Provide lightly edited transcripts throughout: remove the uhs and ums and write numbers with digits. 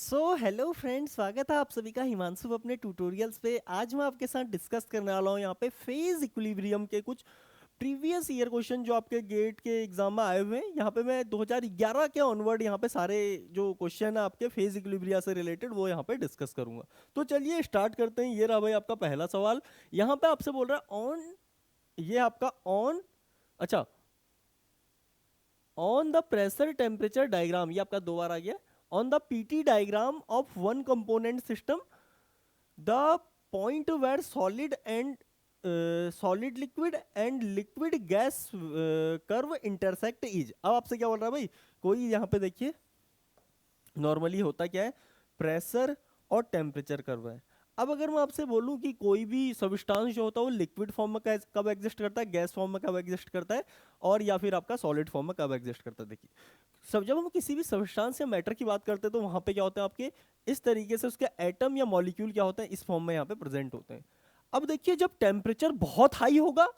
Hello friends, स्वागत है आप सभी का हिमांशु अपने ट्यूटोरियल्स पे। आज मैं आपके साथ डिस्कस करने वाला हूँ यहाँ पे फेज इक्विलिब्रियम के कुछ प्रीवियस ईयर क्वेश्चन जो आपके गेट के एग्जाम में आए हुए हैं। यहाँ पे मैं 2011 के ऑनवर्ड यहाँ पे सारे जो क्वेश्चन है आपके फेज इक्विलिब्रिया से रिलेटेड वो यहाँ पे डिस्कस करूंगा। तो चलिए स्टार्ट करते हैं। ये रहा भाई आपका पहला सवाल। यहाँ पे आपसे बोल रहा है ऑन, ये आपका ऑन, अच्छा, on the pressure temperature diagram, ये आपका दो बार आ गया। On the PT diagram of one component system the point where solid and solid liquid and liquid gas curve intersect is. अब आपसे क्या बोल रहा है भाई, कोई यहाँ पे देखिए नॉर्मली होता क्या है, प्रेशर और टेम्परेचर कर्व है। अब अगर मैं आपसे बोलूं कि कोई भी सब्सटेंस जो होता है वो लिक्विड फॉर्म में कब एग्जिस्ट करता है, गैस फॉर्म में कब एग्जिस्ट करता है, और या फिर आपका सॉलिड फॉर्म में कब एग्जिस्ट करता है। देखिए सब जब हम किसी भी सब्सटेंस या मैटर की बात करते हैं तो वहां पे क्या होता है आपके इस तरीके से उसके एटम या मॉलिक्यूल क्या होते हैं इस फॉर्म में यहाँ पे प्रेजेंट होते हैं। अब देखिए जब टेम्परेचर बहुत हाई होगा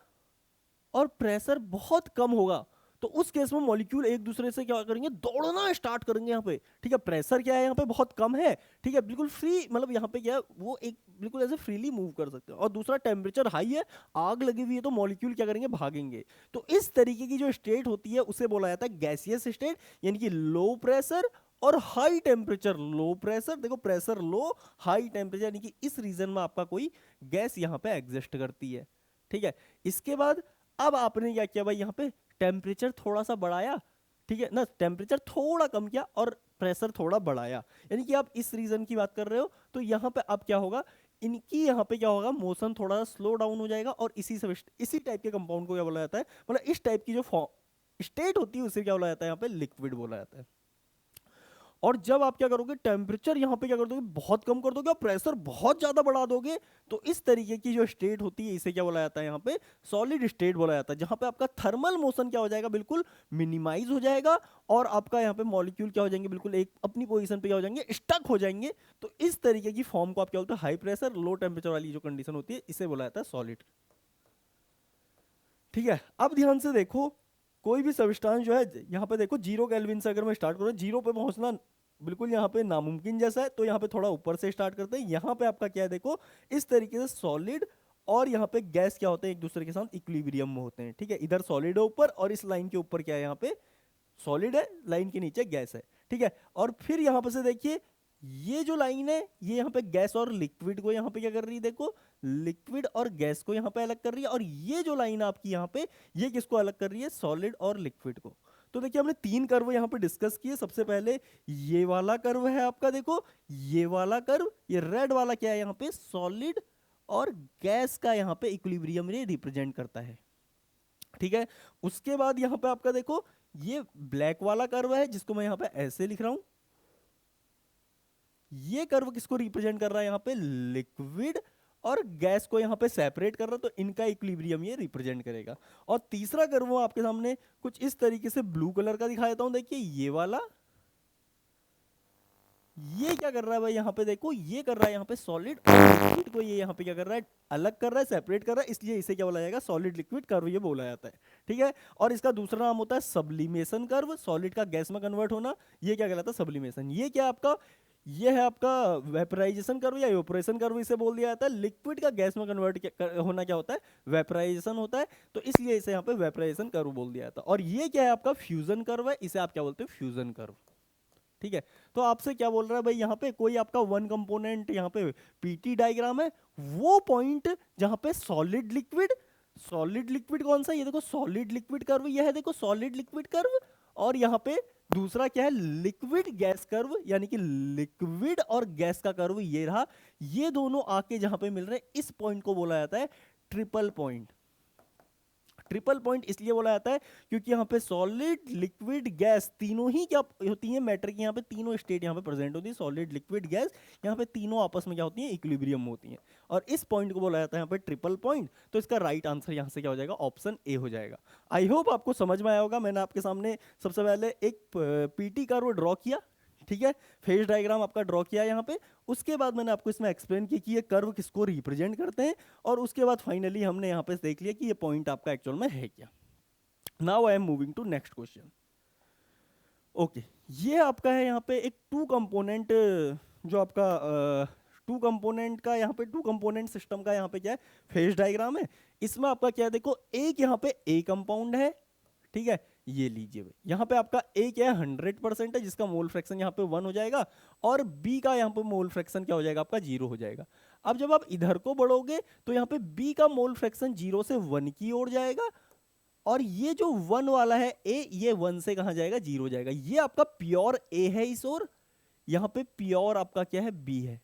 और प्रेशर बहुत कम होगा तो उस केस में मॉलिक्यूल एक दूसरे से क्या करेंगे, दौड़ना स्टार्ट करेंगे यहाँ पे। ठीक है, प्रेशर क्या है यहाँ पे बहुत कम है, ठीक है, बिल्कुल फ्री, मतलब यहाँ पे क्या है वो एक बिल्कुल ऐसे फ्रीली मूव कर सकते हैं। और दूसरा टेम्परेचर हाई है, आग लगी हुई है, तो मॉलिक्यूल क्या करेंगे, भागेंगे। तो इस तरीके की जो स्टेट होती है उसे बोला जाता है गैसियस स्टेट, यानी कि लो प्रेशर और हाई टेम्परेचर। लो प्रेशर, देखो प्रेशर लो, हाई टेम्परेचर, यानी कि इस रीजन में आपका कोई गैस यहाँ पे एग्जिस्ट करती है। ठीक है, इसके बाद अब आपने क्या किया भाई, यहाँ पे टेम्परेचर थोड़ा सा बढ़ाया, ठीक है ना, टेम्परेचर थोड़ा कम किया और प्रेशर थोड़ा बढ़ाया, यानी कि आप इस रीजन की बात कर रहे हो। तो यहाँ पे अब क्या होगा, इनकी यहाँ पे क्या होगा, मोशन थोड़ा सा स्लो डाउन हो जाएगा और इसी टाइप के कंपाउंड को क्या बोला जाता है, मतलब इस टाइप की जो फॉर्म स्टेट होती है उसे क्या बोला जाता है, यहाँ पे लिक्विड बोला जाता है। और जब आप क्या करोगे, टेम्परेचर यहाँ पे क्या कर दोगे, बहुत कम कर दोगे और प्रेशर बहुत ज्यादा बढ़ा दोगे, तो इस तरीके की जो स्टेट होती है इसे क्या बोला जाता है, यहाँ पे सॉलिड स्टेट बोला जाता है, जहां पे आपका थर्मल मोशन क्या हो जाएगा, बिल्कुल मिनिमाइज हो जाएगा। और आपका यहाँ पे मॉलिक्यूल क्या हो जाएंगे, बिल्कुल एक अपनी पोजीशन पे क्या हो जाएंगे, स्टक हो जाएंगे। तो इस तरीके की फॉर्म को आप क्या बोलते हैं, हाई प्रेशर लो टेम्परेचर वाली जो कंडीशन होती है इसे बोला जाता है सॉलिड। ठीक है, अब ध्यान से देखो, कोई भी सब्सटेंस जो है यहाँ पे देखो 0 केल्विन से अगर मैं स्टार्ट करूँ, जीरो पे पहुंचना बिल्कुल यहाँ पे नामुमकिन जैसा है। तो यहाँ पे थोड़ा ऊपर से स्टार्ट करते हैं। यहाँ पे आपका क्या है, देखो इस तरीके से सॉलिड और यहाँ पे गैस क्या होते हैं, एक दूसरे के साथ इक्विलिब्रियम में होते हैं। ठीक है, इधर सॉलिड है ऊपर और इस लाइन के ऊपर क्या है, यहाँ पे सॉलिड है, लाइन के नीचे गैस है। ठीक है, और फिर यहाँ पे से देखिए ये जो लाइन है ये यहाँ पे गैस और लिक्विड को यहाँ पे क्या कर रही है, देखो लिक्विड और गैस को यहाँ पे अलग कर रही है। और ये जो लाइन आपकी यहाँ पे ये किसको अलग कर रही है, सॉलिड और लिक्विड को। तो देखिए हमने तीन कर्व यहाँ पे डिस्कस किए। सबसे पहले ये वाला कर्व है आपका, देखो ये वाला कर्व, ये रेड वाला क्या है यहाँ पे, सॉलिड और गैस का यहाँ पे इक्विलिब्रियम ये रिप्रेजेंट करता है। ठीक है, उसके बाद यहाँ पे आपका देखो ये ब्लैक वाला कर्व है जिसको मैं यहाँ पे ऐसे लिख रहा हूं। ये कर्व किसको रिप्रेजेंट कर रहा है, यहाँ पे लिक्विड और गैस को यहाँ पे सेपरेट कर रहा है, तो इनका इक्विलिब्रियम ये रिप्रेजेंट करेगा। और तीसरा कर्व आपके सामने कुछ इस तरीके से ब्लू कलर का दिखा देता हूं। देखिए ये वाला, ये क्या कर रहा है भाई, यहाँ पे देखो ये कर रहा है यहाँ पे सॉलिड और लिक्विड को ये यहाँ पे क्या कर रहा है, अलग कर रहा है, सेपरेट कर रहा है, इसलिए इसे क्या बोला जाएगा, सॉलिड लिक्विड कर्व ये बोला जाता है। ठीक है, और इसका दूसरा नाम होता है सब्लिमेशन कर्व, सॉलिड का गैस में कन्वर्ट होना, ये क्या कहलाता है, सब्लिमेशन। ये क्या आपका, ये है आपका वेपराइजेशन कर्व या इवेपोरेशन कर्व इसे बोल दिया जाता है। लिक्विड का गैस में कन्वर्ट होना क्या होता है, वेपराइजेशन होता है, तो इसलिए इसे यहाँ पे वेपराइजेशन कर्व बोल दिया जाता है। और ये क्या है आपका फ्यूजन कर्व है, इसे आप क्या बोलते हैं, फ्यूजन कर्व। ठीक है, तो आपसे क्या बोल रहा है भाई, यहाँ पे कोई आपका वन कंपोनेंट यहाँ पे पीटी डायग्राम है, वो पॉइंट जहां पे सॉलिड लिक्विड, सॉलिड लिक्विड कौन सा, ये देखो सॉलिड लिक्विड कर्व, यह है देखो सॉलिड लिक्विड कर्व। और यहाँ पे दूसरा क्या है, लिक्विड गैस कर्व, यानी कि लिक्विड और गैस का कर्व ये रहा। ये दोनों आके जहां पे मिल रहे हैं इस पॉइंट को बोला जाता है ट्रिपल पॉइंट। ट्रिपल पॉइंट इसलिए बोला जाता है क्योंकि यहाँ पे सॉलिड लिक्विड गैस तीनों ही क्या होती है, मैटर की यहाँ पे तीनों स्टेट यहाँ पे प्रेजेंट होती है, सॉलिड लिक्विड गैस, यहाँ पे तीनों आपस में क्या होती है, इक्विलिब्रियम में होती हैं। और इस पॉइंट को बोला जाता है यहाँ पे ट्रिपल पॉइंट। तो इसका राइट आंसर यहाँ से क्या हो जाएगा, ऑप्शन ए हो जाएगा। आई होप आपको समझ में आया होगा। मैंने आपके सामने सबसे पहले एक पीटी कर्व ड्रॉ किया, ठीक है, फेज डायग्राम आपका ड्रॉ किया यहाँ पे। उसके बाद मैंने आपको इसमें एक्सप्लेन किया कि ये कर्व किसको रिप्रेजेंट करते हैं, और उसके बाद फाइनली हमने यहाँ पे देख लिया कि ये पॉइंट आपका एक्चुअल में है क्या। Now I am moving to next question. Okay, ये आपका है यहाँ पे एक टू कंपोनेंट, जो आपका टू कंपोनेंट का यहाँ पे टू कंपोनेंट सिस्टम का यहाँ पे क्या है, फेज डायग्राम है। इसमें आपका क्या है, देखो एक यहाँ पे ए कंपाउंड है, ठीक है, ये लीजिए भाई, यहाँ पे आपका ए क्या है, 100% है, जिसका मोल फ्रैक्शन यहाँ पे 1 हो जाएगा, और बी का यहाँ पे मोल फ्रैक्शन क्या हो जाएगा, आपका 0 हो जाएगा। अब जब आप इधर को बढ़ोगे तो यहाँ पे बी का मोल फ्रैक्शन 0 से 1 की ओर जाएगा, और ये जो 1 वाला है ए, ये 1 से कहाँ जाएगा, 0 जाएगा। ये आपका प्योर ए है इस ओर, यहाँ पे प्योर आपका क्या है, बी है,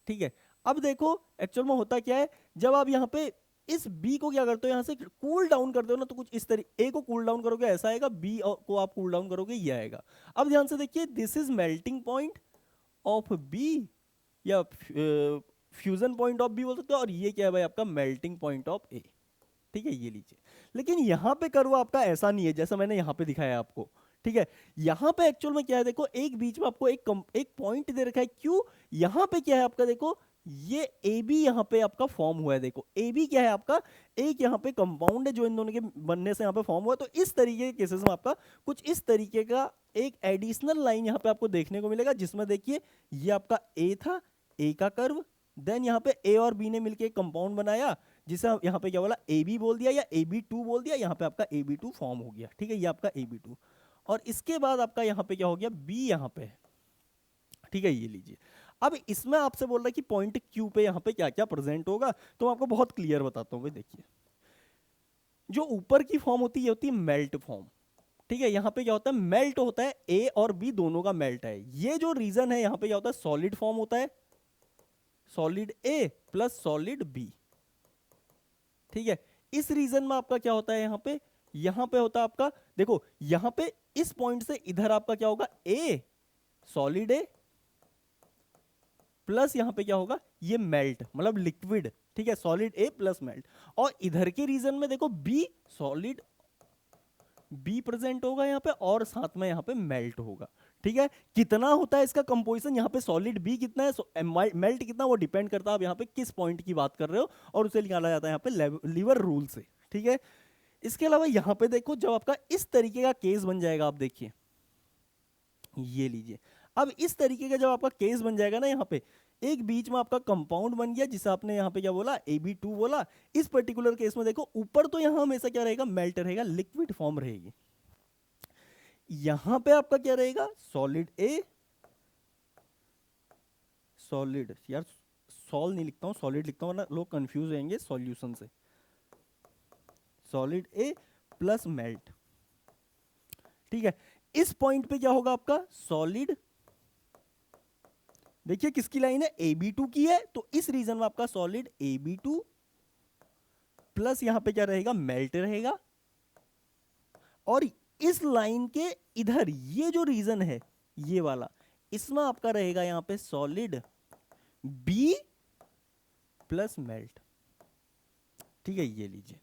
ठीक है। अब देखो एक्चुअल में होता क्या है, जब आप यहाँ पे इस B को क्या करते हो, यहाँ से कूल डाउन करते हो ना, तो कुछ इस तरीके, A को कूल डाउन करोगे ऐसा आएगा, B को आप कूल डाउन करोगे ये आएगा। अब ध्यान से देखिए, this is melting point of B, या फ्यूजन पॉइंट ऑफ B बोल सकते हो, और ये क्या है भाई, आपका मेल्टिंग पॉइंट ऑफ A, ठीक है, ये लीजिए। लेकिन यहाँ पे कर्व आपका ऐसा नहीं है जैसा मैंने यहाँ पे दिखाया आपको, ठीक है। यहाँ पे एक्चुअल में क्या है, देखो एक बीच में आपको एक पॉइंट दे रखा है, क्यों, यहाँ पे क्या है आपका, देखो ये ए बी यहाँ पे आपका फॉर्म हुआ है, देखो ए बी क्या है आपका, एक यहाँ पे कंपाउंड है जो इन दोनों के बनने से यहाँ पे फॉर्म हुआ है। तो इस तरीके के केसेस में आपका कुछ इस तरीके का एक एडिशनल लाइन यहाँ पे आपको देखने को मिलेगा, जिसमें देखिए ये आपका ए था, ए का कर्व, देन यहाँ पे ए और बी ने मिलकर एक कंपाउंड बनाया, जिसे यहाँ पे क्या बोला, ए बी बोल दिया या ए बी टू बोल दिया, यहाँ पे आपका ए बी टू फॉर्म हो गया, ठीक है, ये आपका ए बी टू। और इसके बाद आपका यहाँ पे क्या हो गया, बी यहाँ पे, ठीक है, ये लीजिए। अब इसमें आपसे बोल रहा है कि पॉइंट क्यू पे यहाँ पे क्या क्या प्रेजेंट होगा, तो मैं आपको बहुत क्लियर बताता हूँ भाई। देखिए जो ऊपर की फॉर्म होती है, ये होती है मेल्ट फॉर्म, ठीक है। यहाँ पे क्या होता है, मेल्ट होता है, ए और बी दोनों का मेल्ट है। ये जो रीजन है, यहाँ पे क्या होता है, सॉलिड फॉर्म होता है, सॉलिड ए प्लस सॉलिड बी, ठीक है। इस रीजन में आपका क्या होता है, यहाँ पे होता है आपका, देखो यहाँ पे इस पॉइंट से इधर आपका क्या होगा, ए सॉलिड ए प्लस यहाँ पे क्या होगा, ये मेल्ट मतलब लिक्विड, ठीक है, सॉलिड ए प्लस मेल्ट। और इधर के रीजन में देखो बी सॉलिड बी प्रेजेंट होगा यहाँ पे, और साथ में यहाँ पे मेल्ट होगा, ठीक है। कितना होता है इसका कंपोजिशन, यहाँ पे सॉलिड बी कितना है, मेल्ट कितना, वो डिपेंड करता है आप यहाँ पे किस पॉइंट की बात कर रहे हो, और उसे निकाला जाता है यहाँ पे लीवर रूल से, ठीक है। इसके अलावा यहाँ पे देखो, जब आपका इस तरीके का केस बन जाएगा, आप देखिए ये लीजिए। अब इस तरीके का जब आपका केस बन जाएगा ना, यहाँ पे एक बीच में आपका कंपाउंड बन गया, जिसे आपने यहाँ पे क्या बोला, AB2 बोला। इस पर्टिकुलर केस में देखो ऊपर तो यहाँ हमेशा क्या रहेगा, मेल्ट रहेगा, लिक्विड फॉर्म रहेगी। यहाँ पे आपका क्या रहेगा, सॉलिड ए, सॉलिड, यार सॉल नहीं लिखता हूँ, सॉलिड लिखता हूँ, वरना लोग कंफ्यूज हो जाएंगे सॉल्यूशन से। सॉलिड ए प्लस मेल्ट, ठीक है। इस पॉइंट पे क्या होगा आपका, सॉलिड, देखिए किसकी लाइन है, AB2 की है, तो इस रीजन में आपका सॉलिड AB2 प्लस यहां पे क्या रहेगा, मेल्ट रहेगा। और इस लाइन के इधर ये जो रीजन है, ये वाला, इसमें आपका रहेगा यहां पे सॉलिड B प्लस मेल्ट, ठीक है, ये लीजिए।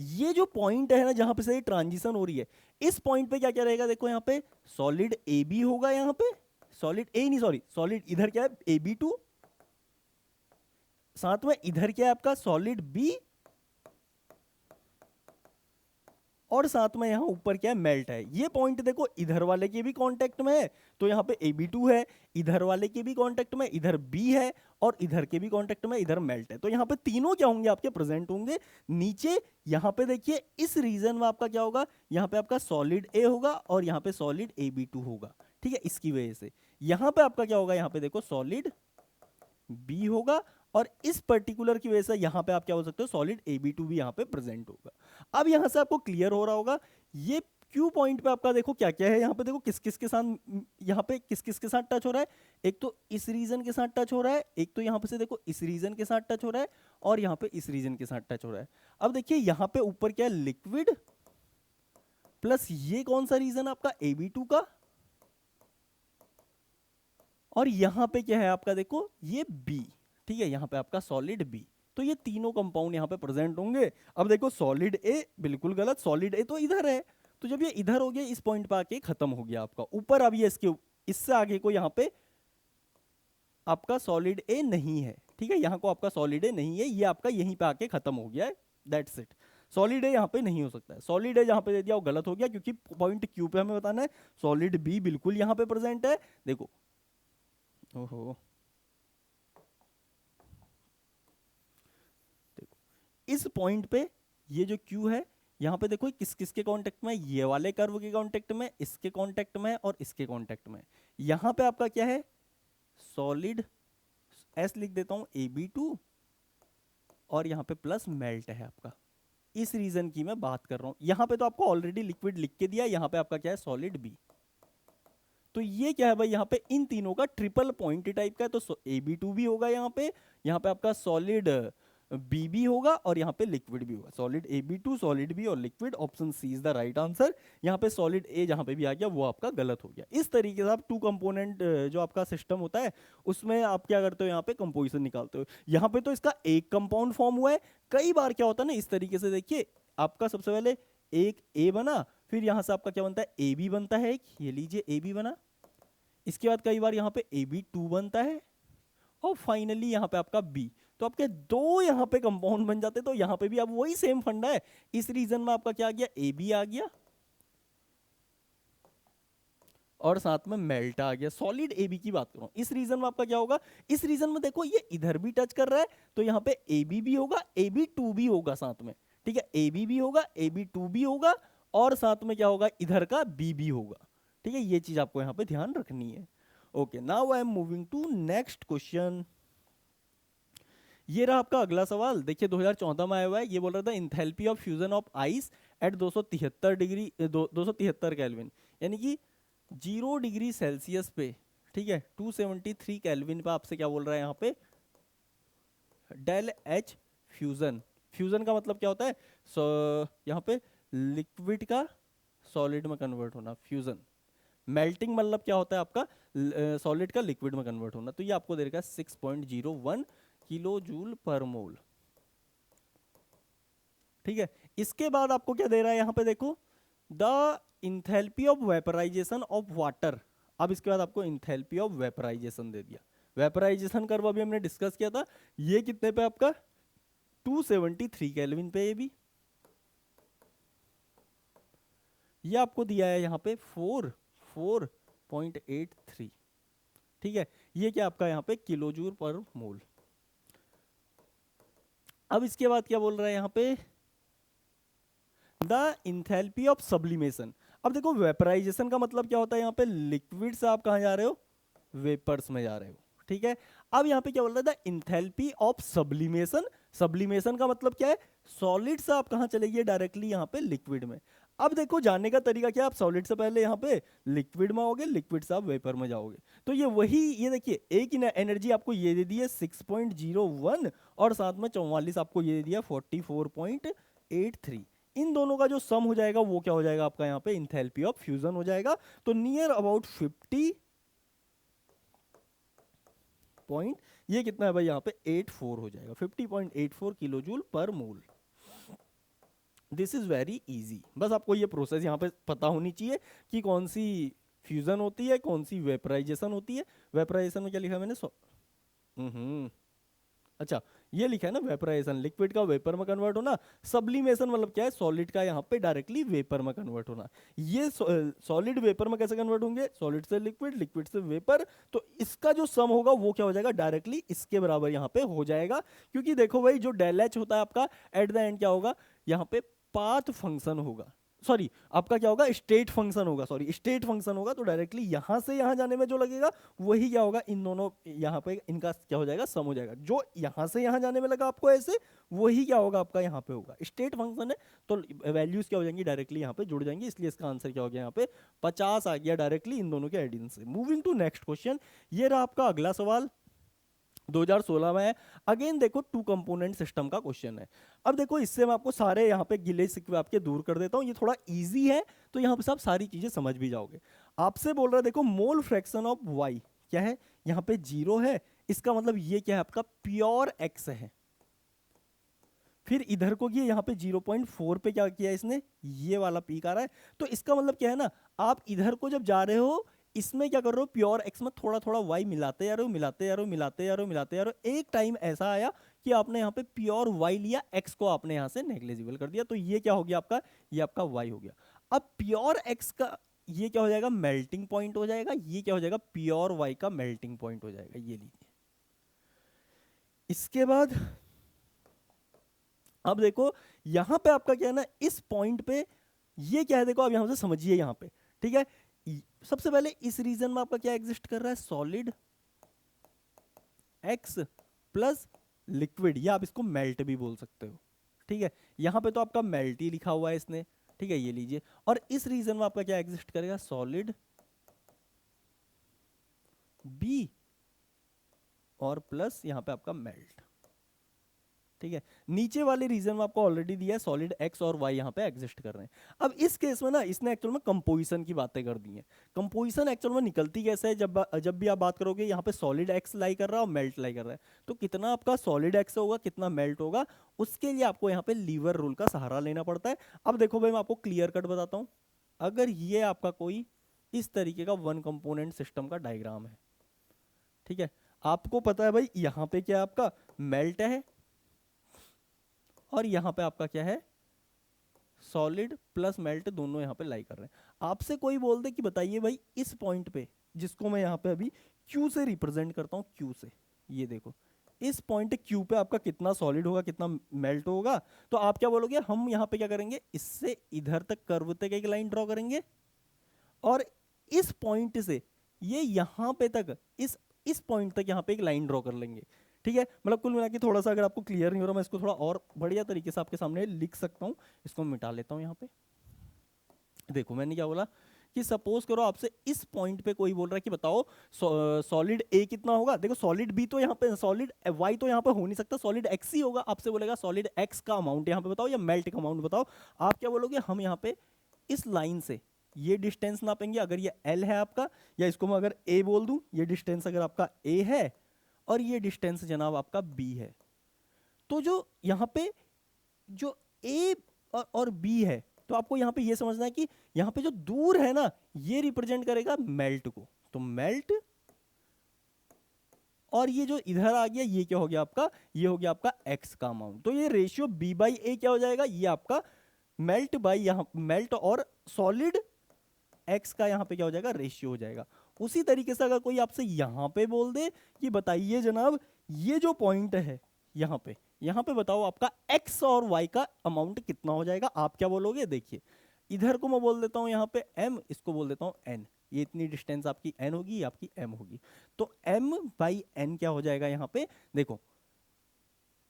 ये जो पॉइंट है ना, जहां पे से ट्रांजिशन हो रही है, इस पॉइंट पे क्या क्या रहेगा, देखो यहाँ पे सॉलिड AB होगा, यहाँ पे सॉलिड ए नहीं, सॉरी सॉलिड इधर क्या है, AB2, साथ में इधर क्या है आपका सॉलिड B, और साथ में यहां ऊपर क्या है, मेल्ट है। ये पॉइंट देखो इधर वाले के भी कांटेक्ट में है, तो यहां पे AB2 है, इधर वाले के भी कांटेक्ट में, इधर B है, और इधर के भी कांटेक्ट में, इधर मेल्ट है। तो यहाँ पे तीनों क्या होंगे, आपके प्रेजेंट होंगे। नीचे यहाँ पे देखिए इस रीजन में आपका क्या होगा, यहाँ पे आपका सॉलिड A होगा, और यहाँ पे सॉलिड AB2 होगा, ठीक है। इसकी वजह से यहाँ पे आपका क्या होगा, यहाँ पे देखो सॉलिड B होगा, और इस पर्टिकुलर की वजह से यहाँ पे आप क्या हो सकते हो, सॉलिड AB2 भी यहाँ पे प्रेजेंट होगा। अब यहाँ से आपको क्लियर हो रहा होगा, ये क्यू पॉइंट पे आपका देखो क्या क्या है, यहाँ पे देखो किस किस के साथ, यहाँ पे किस किस के साथ टच हो रहा है, एक तो इस रीजन के साथ टच हो रहा है, एक तो यहाँ पे से देखो इस रीजन के साथ टच हो रहा है, और यहाँ पे इस रीजन के साथ टच हो रहा है। अब देखिए यहाँ पे ऊपर क्या है, लिक्विड प्लस ये कौन सा रीजन आपका, AB2 का, और यहाँ पे क्या है आपका, देखो ये B, ठीक है, यहाँ पे आपका सॉलिड B। तो ये तीनों कंपाउंड यहाँ पे प्रेजेंट होंगे। अब देखो सॉलिड A बिल्कुल गलत, सॉलिड A तो इधर है, तो जब ये इधर हो गया, इस पॉइंट पे आके खत्म हो गया आपका। ऊपर अब ये इसके इससे आगे को यहाँ पे आपका सॉलिड A नहीं है, ठीक है, यहाँ को आपका सॉलिड A नहीं है, ये आपका यहीं पे आके खत्म हो गया है, दैट्स इट। सॉलिड ए यहाँ पे नहीं हो सकता है, सॉलिड ए जहाँ पे दे दिया वो गलत हो गया, क्योंकि पॉइंट क्यू पे हमें बताना है। सॉलिड बी बिल्कुल यहाँ पे प्रेजेंट है, देखो, ओहो, देखो इस पॉइंट पे ये जो क्यू है यहाँ पे देखो किस किस के कांटेक्ट में, ये वाले कर्व के कांटेक्ट में, इसके कांटेक्ट में और इसके कांटेक्ट में। यहाँ पे आपका क्या है, सॉलिड एस लिख देता हूँ AB2 और यहाँ पे प्लस मेल्ट है आपका। इस रीजन की मैं बात कर रहा हूँ। यहाँ पे तो आपको ऑलरेडी लिक्विड लिख के दिया, यहाँ पे आपका क्या है, सॉलिड बी। तो ये क्या है भाई, यहाँ पे इन तीनों का ट्रिपल पॉइंट टाइप का है, तो AB2 भी होगा यहाँ पे आपका सॉलिड बी भी होगा और यहाँ पे लिक्विड भी होगा। सॉलिड AB2, सॉलिड बी और liquid, option C is the right answer. यहाँ पे सॉलिड ए जहाँ पे भी आ गया वो आपका गलत हो गया। इस तरीके से आप टू कंपोनेंट जो आपका सिस्टम होता है उसमें आप क्या करते हो, यहाँ पे कंपोजिशन निकालते हो। यहाँ पे तो इसका एक कंपाउंड फॉर्म हुआ है। कई बार क्या होता है ना, इस तरीके से देखिए, आपका सबसे पहले एक ए बना, फिर यहाँ से आपका क्या बनता है, ए बी बनता है, ये लीजिए ए बी बना। इसके बाद कई बार यहाँ पे AB2 बनता है और फाइनली यहाँ पे आपका बी। तो आपके दो यहाँ पे कंपाउंड बन जाते, तो यहाँ पे भी अब वही सेम फंडा है। इस रीजन में आपका क्या आ गया, AB आ गया और साथ में मेल्ट आ गया। सॉलिड AB की बात कर रहा हूं। इस रीजन में आपका क्या होगा, इस रीजन में देखो ये इधर भी टच कर रहा है, तो यहाँ पे AB भी होगा, AB2 भी होगा साथ में, ठीक है, AB भी होगा, AB2 भी होगा और साथ में क्या होगा, इधर का B भी होगा, ठीक है। ये चीज आपको यहाँ पे ध्यान रखनी है। Okay, now I am moving to next question. ये रहा आपका अगला सवाल। देखिए 2014 में आया हुआ है। ये बोल रहा था enthalpy of fusion of ice eight 273 degree 273 kelvin, यानी कि 0 डिग्री सेल्सियस पे, ठीक है, 273 केल्विन पे आपसे क्या बोल रहा है यहाँ पे, डेल एच फ्यूजन। फ्यूजन का मतलब क्या होता है, यहाँ पे लिक्विड का सॉलिड में कन्वर्ट होना, फ्यूजन। मेल्टिंग मतलब क्या होता है आपका, सॉलिड का लिक्विड में कन्वर्ट होना। तो ये आपको दे देगा 6.01 किलो जूल पर मोल, ठीक है। इसके बाद आपको क्या दे रहा है यहाँ पे, देखो the enthalpy of vaporisation of water. अब इसके बाद आपको इंथैल्पी ऑफ वेपराइजेशन दे दिया। वेपराइजेशन कर्व अभी हमने डिस्कस किया था, ये कितने पे आपका 273 केल्विन पे, ये भी ये आपको दिया है यहाँ पे 4.83, ठीक है। ये क्या आपका यहाँ पे किलो जूल पर मोल। अब इसके बाद क्या बोल रहा है यहाँ पे, द इंथैल्पी ऑफ सब्लिमेशन। अब देखो वेपराइजेशन का मतलब क्या होता है, यहाँ पे लिक्विड से आप कहाँ जा रहे हो, वेपर्स में जा रहे हो, ठीक है। अब यहाँ पे क्या बोल रहा है, the enthalpy of sublimation. Sublimation का मतलब क्या है, सॉलिड से आप कहाँ चलेंगे, डायरेक्टली यहाँ पे लिक्विड में। अब देखो जानने का तरीका क्या है, आप सॉलिड से पहले यहाँ पे लिक्विड में आओगे, लिक्विड से आप वेपर में जाओगे। तो ये वही, ये देखिए एक ही एनर्जी आपको ये दे दी है 6.01 और साथ में 44 आपको ये दे दिया 44.83। इन दोनों का जो सम हो जाएगा वो क्या हो जाएगा आपका यहाँ पे, इंथैल्पी ऑफ फ्यूजन हो जाएगा। तो नियर अबाउट 50 पॉइंट, ये कितना है भाई यहाँ पे 84 हो जाएगा, 50.84 किलो जूल पर मोल। This is very easy. बस आपको ये प्रोसेस यहाँ पे पता होनी चाहिए कि कौन सी फ्यूजन होती है, कौन सी वेपराइजेशन होती है। वेपराइजेशन में क्या लिखा है मैंने, अच्छा ये लिखा है ना, वेपराइजेशन लिक्विड का वेपर में कन्वर्ट होना। सब्लिमेशन मतलब क्या है, सॉलिड का यहाँ पे डायरेक्टली वेपर में कन्वर्ट होना। ये सॉलिड वेपर में कैसे कन्वर्ट होंगे, सॉलिड से लिक्विड, लिक्विड से वेपर। तो इसका जो सम होगा वो क्या हो जाएगा, डायरेक्टली इसके बराबर यहाँ पे हो जाएगा। क्योंकि देखो भाई जो डेल एच होता है आपका, एट द एंड क्या होगा, यहाँ पे पाथ फंक्शन होगा, सॉरी आपका क्या होगा, स्टेट फंक्शन होगा, सॉरी स्टेट फंक्शन होगा। तो डायरेक्टली यहां से यहां जाने में जो लगेगा वही क्या होगा, इन दोनों यहाँ पे इनका क्या हो जाएगा, सम हो जाएगा। जो यहां से यहां जाने में लगा आपको ऐसे, वही क्या होगा आपका यहाँ पे होगा, स्टेट फंक्शन है। तो वैल्यूज क्या हो जाएंगी, डायरेक्टली यहाँ पे जुड़ जाएंगी। इसलिए इसका आंसर क्या हो गया यहाँ पे 50 आ गया डायरेक्टली इन दोनों के एडिशन से। मूविंग टू नेक्स्ट क्वेश्चन, ये रहा आपका अगला सवाल 2016 में है। अगेन देखो टू कंपोनेंट सिस्टम का क्वेश्चन है। अब देखो इससे मैं आपको सारे यहाँ पे गिले शिकवे आपके दूर कर देता हूँ, ये थोड़ा इजी है तो यहाँ पे आप सारी चीजें समझ भी जाओगे। आपसे बोल रहा है देखो मोल फ्रैक्शन ऑफ वाई क्या है, यहाँ पे 0 है, इसका मतलब ये क्या है आपका प्योर एक्स है। फिर इधर को किया यहाँ पे 0.4 पे क्या किया इसने, ये वाला पीक आ रहा है। तो इसका मतलब क्या है ना, आप इधर को जब जा रहे हो इसमें क्या कर रहे हो, प्योर एक्स में थोड़ा थोड़ा वाई मिलाते जा रहे हो, मिलाते जा रहे हो, मिलाते जा रहे हो, मिलाते जा रहे हो। एक टाइम ऐसा आया कि आपने यहाँ पे प्योर वाई लिया, एक्स को आपने यहाँ से नेग्लिजिबल कर दिया, तो ये क्या हो गया आपका, ये आपका वाई हो गया। अब प्योर एक्स का ये क्या हो जाएगा, मेल्टिंग पॉइंट हो जाएगा, ये क्या हो जाएगा, प्योर वाई का मेल्टिंग पॉइंट हो जाएगा, ये लीजिए। इसके बाद अब देखो यहां पे आपका क्या है ना, इस पॉइंट पे ये क्या है, देखो आप यहां से समझिए यहां पे, ठीक है। सबसे पहले इस रीजन में आपका क्या एग्जिस्ट कर रहा है, सॉलिड एक्स प्लस लिक्विड, या आप इसको मेल्ट भी बोल सकते हो, ठीक है। यहां पे तो आपका मेल्ट ही लिखा हुआ है इसने, ठीक है, ये लीजिए। और इस रीजन में आपका क्या एग्जिस्ट करेगा, सॉलिड बी और प्लस यहां पे आपका मेल्ट, ठीक है। नीचे वाले रीजन में आपको ऑलरेडी दिया है सॉलिड एक्स और वाई यहाँ पे एग्जिस्ट कर रहे हैं। अब इस केस में ना इसने एक्चुअल में कंपोजिशन की बातें कर दी हैं। कंपोजिशन एक्चुअल में निकलती कैसे है, जब भी आप बात करोगे यहाँ पे सॉलिड एक्स लाई कर रहा है और मेल्ट लाई कर रहा है, तो कितना आपका सॉलिड एक्स होगा, कितना मेल्ट होगा, उसके लिए आपको यहाँ पे लीवर रूल का सहारा लेना पड़ता है। अब देखो भाई मैं आपको क्लियर कट बताता हूँ, अगर ये आपका कोई इस तरीके का वन कंपोनेंट सिस्टम का डायग्राम है, ठीक है, आपको पता है भाई यहाँ पे क्या आपका मेल्ट है और यहाँ पे आपका क्या है, सॉलिड प्लस मेल्ट दोनों यहाँ पे लाई कर रहे हैं। आपसे कोई बोल दे कि बताइए भाई इस पॉइंट पे, जिसको मैं यहाँ पे अभी Q से रिप्रेजेंट करता हूँ, Q से, ये देखो इस पॉइंट Q पे आपका कितना सॉलिड होगा, कितना मेल्ट होगा, तो आप क्या बोलोगे, हम यहाँ पे क्या करेंगे, इससे इधर तक कर्व तक एक लाइन ड्रॉ करेंगे और इस पॉइंट से ये यहाँ पे तक इस पॉइंट तक यहाँ पे एक लाइन ड्रॉ कर लेंगे, ठीक है। मतलब कुल मिला के थोड़ा सा अगर आपको क्लियर नहीं हो रहा, मैं इसको थोड़ा और बढ़िया तरीके से आपके सामने लिख सकता हूँ। इसको मिटा लेता हूँ यहाँ पे, देखो मैंने क्या बोला कि सपोज करो आपसे इस पॉइंट पे कोई बोल रहा है कि बताओ सॉलिड ए कितना होगा, देखो सॉलिड बी तो यहाँ पे, सॉलिड वाई तो यहाँ पे हो नहीं सकता, सॉलिड एक्स ही होगा। आपसे बोलेगा सॉलिड एक्स का अमाउंट यहाँ पे बताओ या मेल्ट का अमाउंट बताओ, आप क्या बोलोगे, हम यहाँ पे इस लाइन से ये डिस्टेंस नापेंगे, अगर ये एल है आपका, या इसको मैं अगर ए बोल दूं, ये डिस्टेंस अगर आपका ए है और ये डिस्टेंस जनाब आपका बी है, तो जो यहाँ पे जो ए और बी है, तो आपको यहाँ पे ये समझना है कि यहाँ पे जो दूर है ना, ये रिप्रेजेंट करेगा मेल्ट को, तो मेल्ट, और ये जो इधर आ गया ये क्या हो गया आपका, ये हो गया आपका एक्स का अमाउंट। तो ये रेशियो बी बाई ए क्या हो जाएगा, ये आपका मेल्ट बाई यहाँ मेल्ट और सॉलिड एक्स का यहाँ पे क्या हो जाएगा, रेशियो हो जाएगा। उसी तरीके से अगर कोई आपसे यहाँ पे बोल दे कि बताइए जनाब ये जो पॉइंट है यहाँ पे बताओ आपका एक्स और वाई का अमाउंट कितना हो जाएगा, आप क्या बोलोगे, देखिए इधर को मैं बोल देता हूँ यहाँ पे m, इसको बोल देता हूँ n, ये इतनी डिस्टेंस आपकी n होगी, आपकी m होगी, तो m बाई n क्या हो जाएगा यहाँ पे, देखो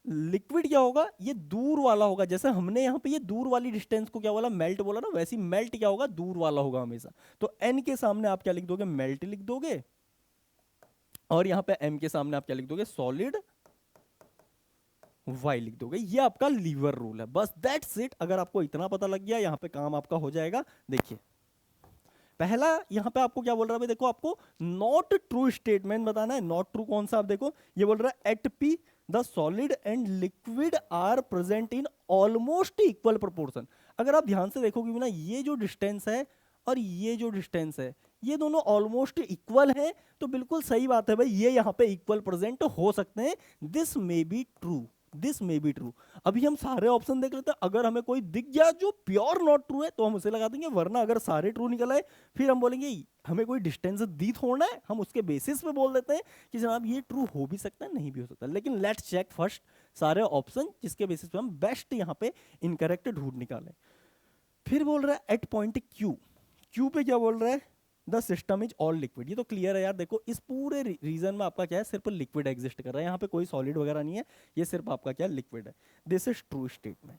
लिक्विड क्या होगा, ये दूर वाला होगा, जैसे हमने यहाँ पे ये दूर वाली डिस्टेंस को क्या बोला, मेल्ट बोला ना, वैसे ही मेल्ट क्या होगा, दूर वाला होगा हमेशा। तो n के सामने आप क्या लिख दोगे, मेल्ट लिख दोगे, और यहाँ पे m के सामने आप क्या लिख दोगे, सॉलिड y लिख दोगे। ये आपका लीवर रूल है, बस दैट्स इट। अगर आपको इतना पता लग गया, यहाँ पे काम आपका हो जाएगा। देखिए पहला यहाँ पे आपको क्या बोल रहा है, देखो आपको नॉट ट्रू स्टेटमेंट बताना है। नॉट ट्रू कौन सा, आप देखो ये बोल रहा है at P the solid and liquid are present in almost equal proportion. अगर आप ध्यान से देखोगे ना, ये जो डिस्टेंस है और ये जो डिस्टेंस है, ये दोनों ऑलमोस्ट इक्वल है, तो बिल्कुल सही बात है भाई, ये यहाँ पे इक्वल प्रेजेंट हो सकते हैं। This may be true, this may be true. अभी हम सारे ऑप्शन देख लेते हैं, अगर हमें कोई दिख गया जो प्योर नॉट ट्रू है तो हम उसे लगा देंगे, वरना अगर सारे ट्रू निकल आए फिर हम बोलेंगे हमें कोई डिस्टेंस दी थोड़ा है, हम उसके बेसिस पे बोल देते हैं कि जनाब ये ट्रू हो भी सकता है, नहीं भी हो सकता। लेकिन लेट्स चेक फर्स्ट सारे ऑप्शन, जिसके बेसिस पे हम बेस्ट यहाँ पे इनकरेक्ट ढूंढ निकालें। फिर बोल रहा है एट पॉइंट क्यू, क्यू पे क्या बोल रहा है, the system is all liquid. ये तो क्लियर है यार, देखो इस पूरे रीजन में आपका क्या है, सिर्फ लिक्विड एग्जिस्ट कर रहा है, यहाँ पे कोई सॉलिड वगैरह नहीं है, ये सिर्फ आपका क्या लिक्विड है। दिस इज ट्रू स्टेटमेंट,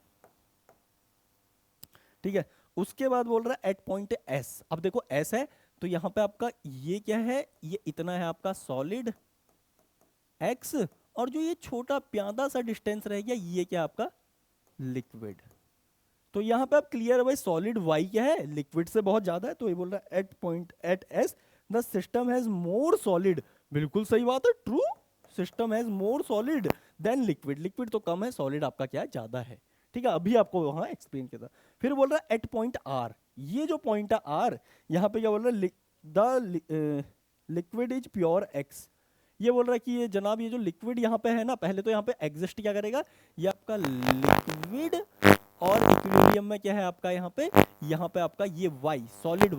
ठीक है। उसके बाद बोल रहा है एट पॉइंट एस, अब देखो एस है तो यहाँ पे आपका ये क्या है, ये इतना है आपका सॉलिड एक्स, और जो ये छोटा प्यादा सा डिस्टेंस रह गया ये क्या आपका लिक्विड। तो यहाँ पे आप क्लियर है भाई, सॉलिड वाई क्या है, लिक्विड से बहुत ज्यादा है, तो ये बोल रहा है at point at S the system has more solid. बिल्कुल सही बात है, true, system has more solid than liquid. Liquid तो कम है, सॉलिड आपका क्या है, ज्यादा है, ठीक है। अभी आपको वहां एक्सप्लेन किया था। फिर बोल रहा है एट पॉइंट आर, ये जो पॉइंट है आर, यहाँ पे क्या बोल रहा है, the liquid is pure x. ये बोल रहा है कि ये जनाब ये जो लिक्विड यहाँ पे है ना, पहले तो यहाँ पे एग्जिस्ट क्या करेगा, ये आपका लिक्विड, और इक्विलिब्रियम में क्या है आपका यहाँ पे आपका ये वाई सॉलिड,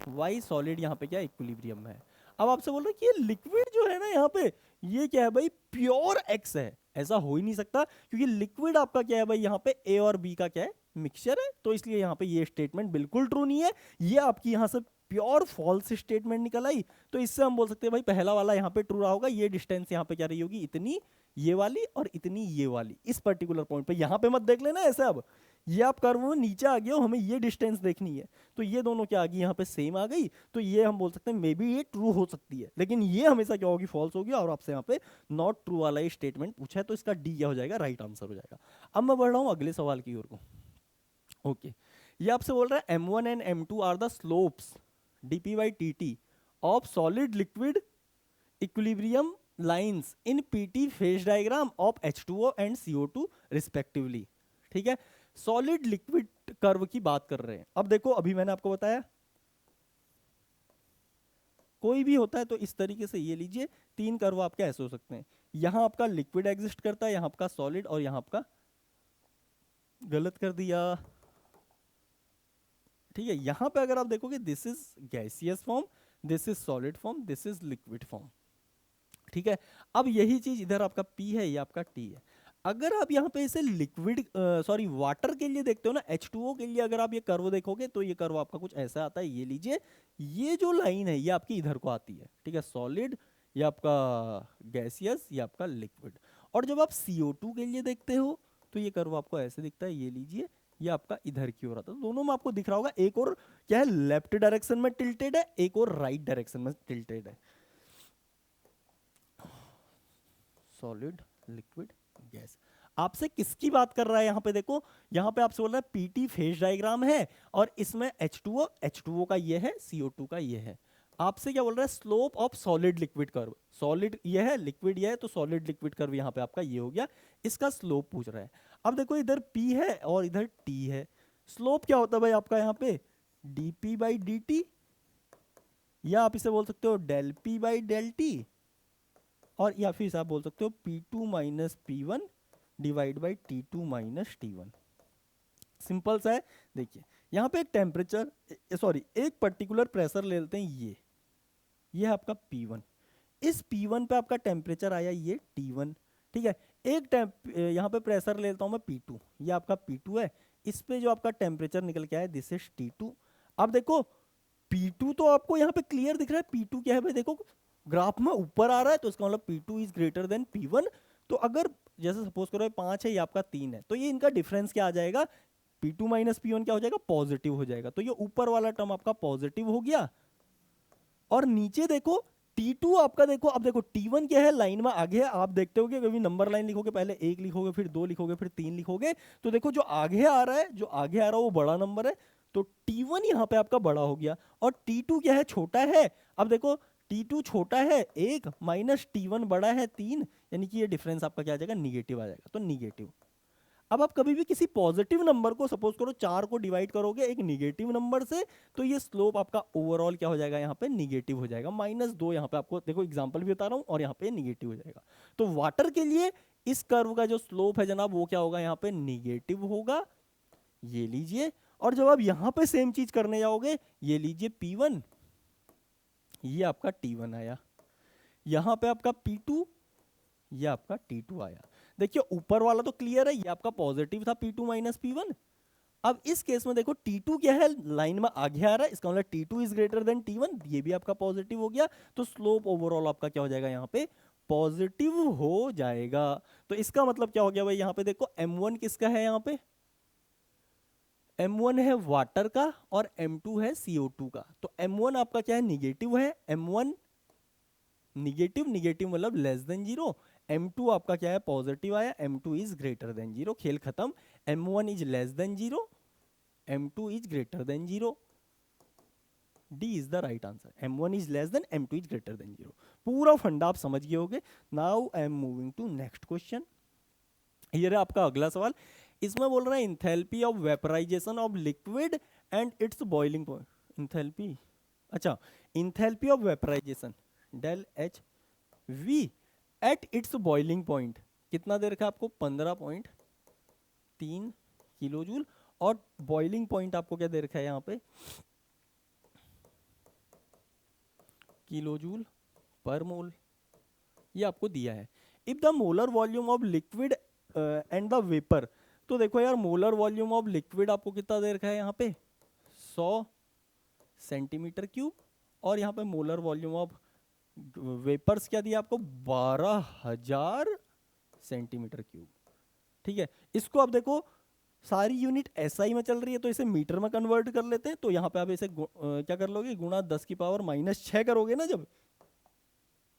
वाई सॉलिड यहाँ पे क्या इक्विलिब्रियम में है। अब आपसे बोल रहे हैं कि ये लिक्विड जो है ना यहाँ पे, ये क्या है भाई, प्योर एक्स है, ऐसा हो ही नहीं सकता, क्योंकि लिक्विड आपका क्या है भाई यहाँ पे ए और बी का क्या है, मिक्सचर है, तो इसलिए यहाँ पे ये स्टेटमेंट बिल्कुल ट्रू नहीं है, ये आपकी यहाँ से प्योर फॉल्स स्टेटमेंट निकल आई। तो इससे हम बोल सकते हैं भाई पहला वाला यहाँ पे ट्रू रहा होगा, ये डिस्टेंस यहाँ पे क्या रही होगी, इतनी ये वाली और इतनी ये वाली, इस पर्टिकुलर पॉइंट पे। यहाँ पे मत देख लेना ऐसे, अब ये आप कर्व में नीचे आ गए हो, हमें ये डिस्टेंस देखनी है, तो ये दोनों क्या आ गई यहाँ पे सेम आ गई, तो ये हम बोल सकते हैं मे बी ये ट्रू हो सकती है, लेकिन ये हमेशा क्या होगी, फॉल्स होगी, और आपसे यहाँ पे नॉट ट्रू वाला ये स्टेटमेंट पूछा है, तो इसका डी क्या हो जाएगा, राइट आंसर हो जाएगा। अब मैं बढ़ रहा हूँ अगले सवाल की ओर को। ओके, ये आपसे बोल रहा है m1 and m2 are the slopes dp by dt of solid liquid equilibrium lines in pt phase diagram of H2O and CO2 respectively। ठीक है, सॉलिड लिक्विड कर्व की बात कर रहे हैं। अब देखो, अभी मैंने आपको बताया कोई भी होता है तो इस तरीके से ये लीजिए, तीन कर्व आपके ऐसे हो सकते हैं, यहां आपका लिक्विड एग्जिस्ट करता है, यहां आपका सॉलिड, और यहां आपका, गलत कर दिया, ठीक है, यहां पे अगर आप देखोगे this is gaseous form, this is solid form, this is liquid form. ठीक है, अब यही चीज इधर आपका P है, ये आपका T है। अगर आप यहाँ पे इसे लिक्विड सॉरी वाटर के लिए देखते हो ना, H2O के लिए अगर आप ये कर्व देखोगे तो ये कर्व आपका कुछ ऐसा आता है, ये लीजिए, ये जो लाइन है ये आपकी इधर को आती है, ठीक है, सॉलिड, ये आपका गैसियस, ये आपका लिक्विड। और जब आप CO2 के लिए देखते हो तो ये कर्व आपको ऐसे दिखता है, ये लीजिए, ये आपका इधर की ओर आता है। तो दोनों में आपको दिख रहा होगा, एक और क्या है, लेफ्ट डायरेक्शन में टिल्टेड है, एक और राइट डायरेक्शन में टिल्टेड है, सॉलिड, लिक्विड, गैस। आपसे किसकी बात कर रहा है यहाँ पे, देखो यहाँ पे आपसे बोल रहा है पीटी फेज डायग्राम है, और इसमें H2O का ये है, CO2 का ये है। आपसे क्या बोल रहा है, slope of solid liquid curve, solid ये है, लिक्विड ये है, तो सॉलिड लिक्विड कर्व यहाँ पे आपका ये हो गया, इसका स्लोप पूछ रहा है। अब देखो इधर P है और इधर T है, स्लोप क्या होता है भाई आपका यहाँ पे, dP बाई dt, या आप इसे बोल सकते हो del P by del T, और या फिर आप बोल सकते हो P2 minus P1 divide by T2 minus T1। Simple सा है, देखिए यहाँ पे एक टेम्परेचर, सॉरी एक पर्टिकुलर प्रेशर ले लेते हैं, ये है आपका P1, इस P1 पे आपका टेम्परेचर आया ये T1, ठीक है, एक यहाँ पे प्रेशर ले लेता हूँ मैं P2, ये आपका P2 है, इस पे जो आपका टेम्परेचर निकल के आया दिस इज T2। अब देखो P2 तो आपको यहाँ पे क्लियर दिख रहा है, P2 क्या है भाई, देखो ग्राफ में ऊपर आ रहा है, तो इसका मतलब P2 is greater then P1। तो अगर जैसे सपोज करो 5 है, ये आपका 3 है, तो ये इनका डिफरेंस क्या आ जाएगा, P2 माइनस P1 क्या हो जाएगा, पॉजिटिव हो जाएगा, तो ये ऊपर वाला टर्म आपका पॉजिटिव हो गया। और नीचे देखो T2 आपका, देखो अब देखो T1 क्या है, लाइन में आगे है, आप देखते होगे कभी नंबर लाइन लिखोगे, पहले 1 लिखोगे, फिर 2 लिखोगे, फिर 3 लिखोगे, तो देखो जो आगे आ रहा है, जो आगे आ रहा है वो बड़ा नंबर है, तो T1 यहाँ पे आपका बड़ा हो गया, और T2 क्या है, छोटा है। अब देखो T2 छोटा है 1 माइनस T1 बड़ा है 3, यानी कि ये डिफरेंस आपका क्या आ जाएगा, निगेटिव आ जाएगा, तो निगेटिव। अब आप कभी भी किसी पॉजिटिव नंबर को, सपोज करो 4 को डिवाइड करोगे एक निगेटिव नंबर से, तो ये स्लोप आपका ओवरऑल क्या हो जाएगा, यहाँ पे निगेटिव हो जाएगा, -2, यहाँ पे आपको देखो एग्जांपल भी बता रहा हूँ, और यहाँ पे निगेटिव हो जाएगा। तो वाटर के लिए इस कर्व का जो स्लोप है जनाब वो क्या होगा, यहाँ पे निगेटिव होगा, ये लीजिए। और जब आप यहाँ पे सेम चीज करने जाओगे, ये लीजिए P1, ये आपका T1 आया, यहाँ पे आपका P2, ये आपका T2 आया। देखिए ऊपर वाला तो क्लियर है, ये आपका पॉजिटिव था P2 माइनस P1। अब इस केस में देखो T2 क्या है, लाइन में आगे आ रहा है, इसका मतलब T2 is greater then T1, ये भी आपका पॉजिटिव हो गया, तो स्लोप ओवरऑल आपका क्या हो जाएगा, यहाँ पे पॉजिटिव हो जाएगा। तो इसका मतलब क्या हो गया भाई, यहाँ पे देखो M1 किसका है, यहाँ पे M1 है वाटर का, और M2 है CO2 का। तो M1 आपका क्या है, निगेटिव है, M1 निगेटिव, निगेटिव मतलब लेस देन 0। M2 आपका क्या है, पॉजिटिव आया, M2 इज ग्रेटर देन 0, खेल खत्म। M1 is less than 0, M2 is greater than 0, D is the right answer. M1 is less than, M2 is greater than 0। पूरा फंडा आप समझ गए होगे। Now I am moving to next question. ये रहा आपका अगला सवाल। इसमें बोल रहा है enthalpy of vaporisation of liquid and its boiling point. Enthalpy, अच्छा enthalpy of vaporisation, del H V at its boiling point कितना दे रखा है आपको 15.3 किलो जूल, और बॉइलिंग पॉइंट आपको क्या दे रखा है यहाँ पे किलो जूल पर मोल, ये आपको दिया है। If the molar volume of liquid and the vapour, तो देखो यार मोलर वॉल्यूम ऑफ लिक्विड आपको कितना दे रखा है यहाँ पे 100 सेंटीमीटर क्यूब, और यहाँ पे मोलर वॉल्यूम ऑफ वेपर्स क्या दिया आपको 12,000 सेंटीमीटर क्यूब। ठीक है, इसको आप देखो सारी यूनिट एसआई में चल रही है तो इसे मीटर में कन्वर्ट कर लेते हैं, तो यहाँ पे आप इसे क्या कर लोगे गुणा 10⁻⁻6 करोगे ना जब,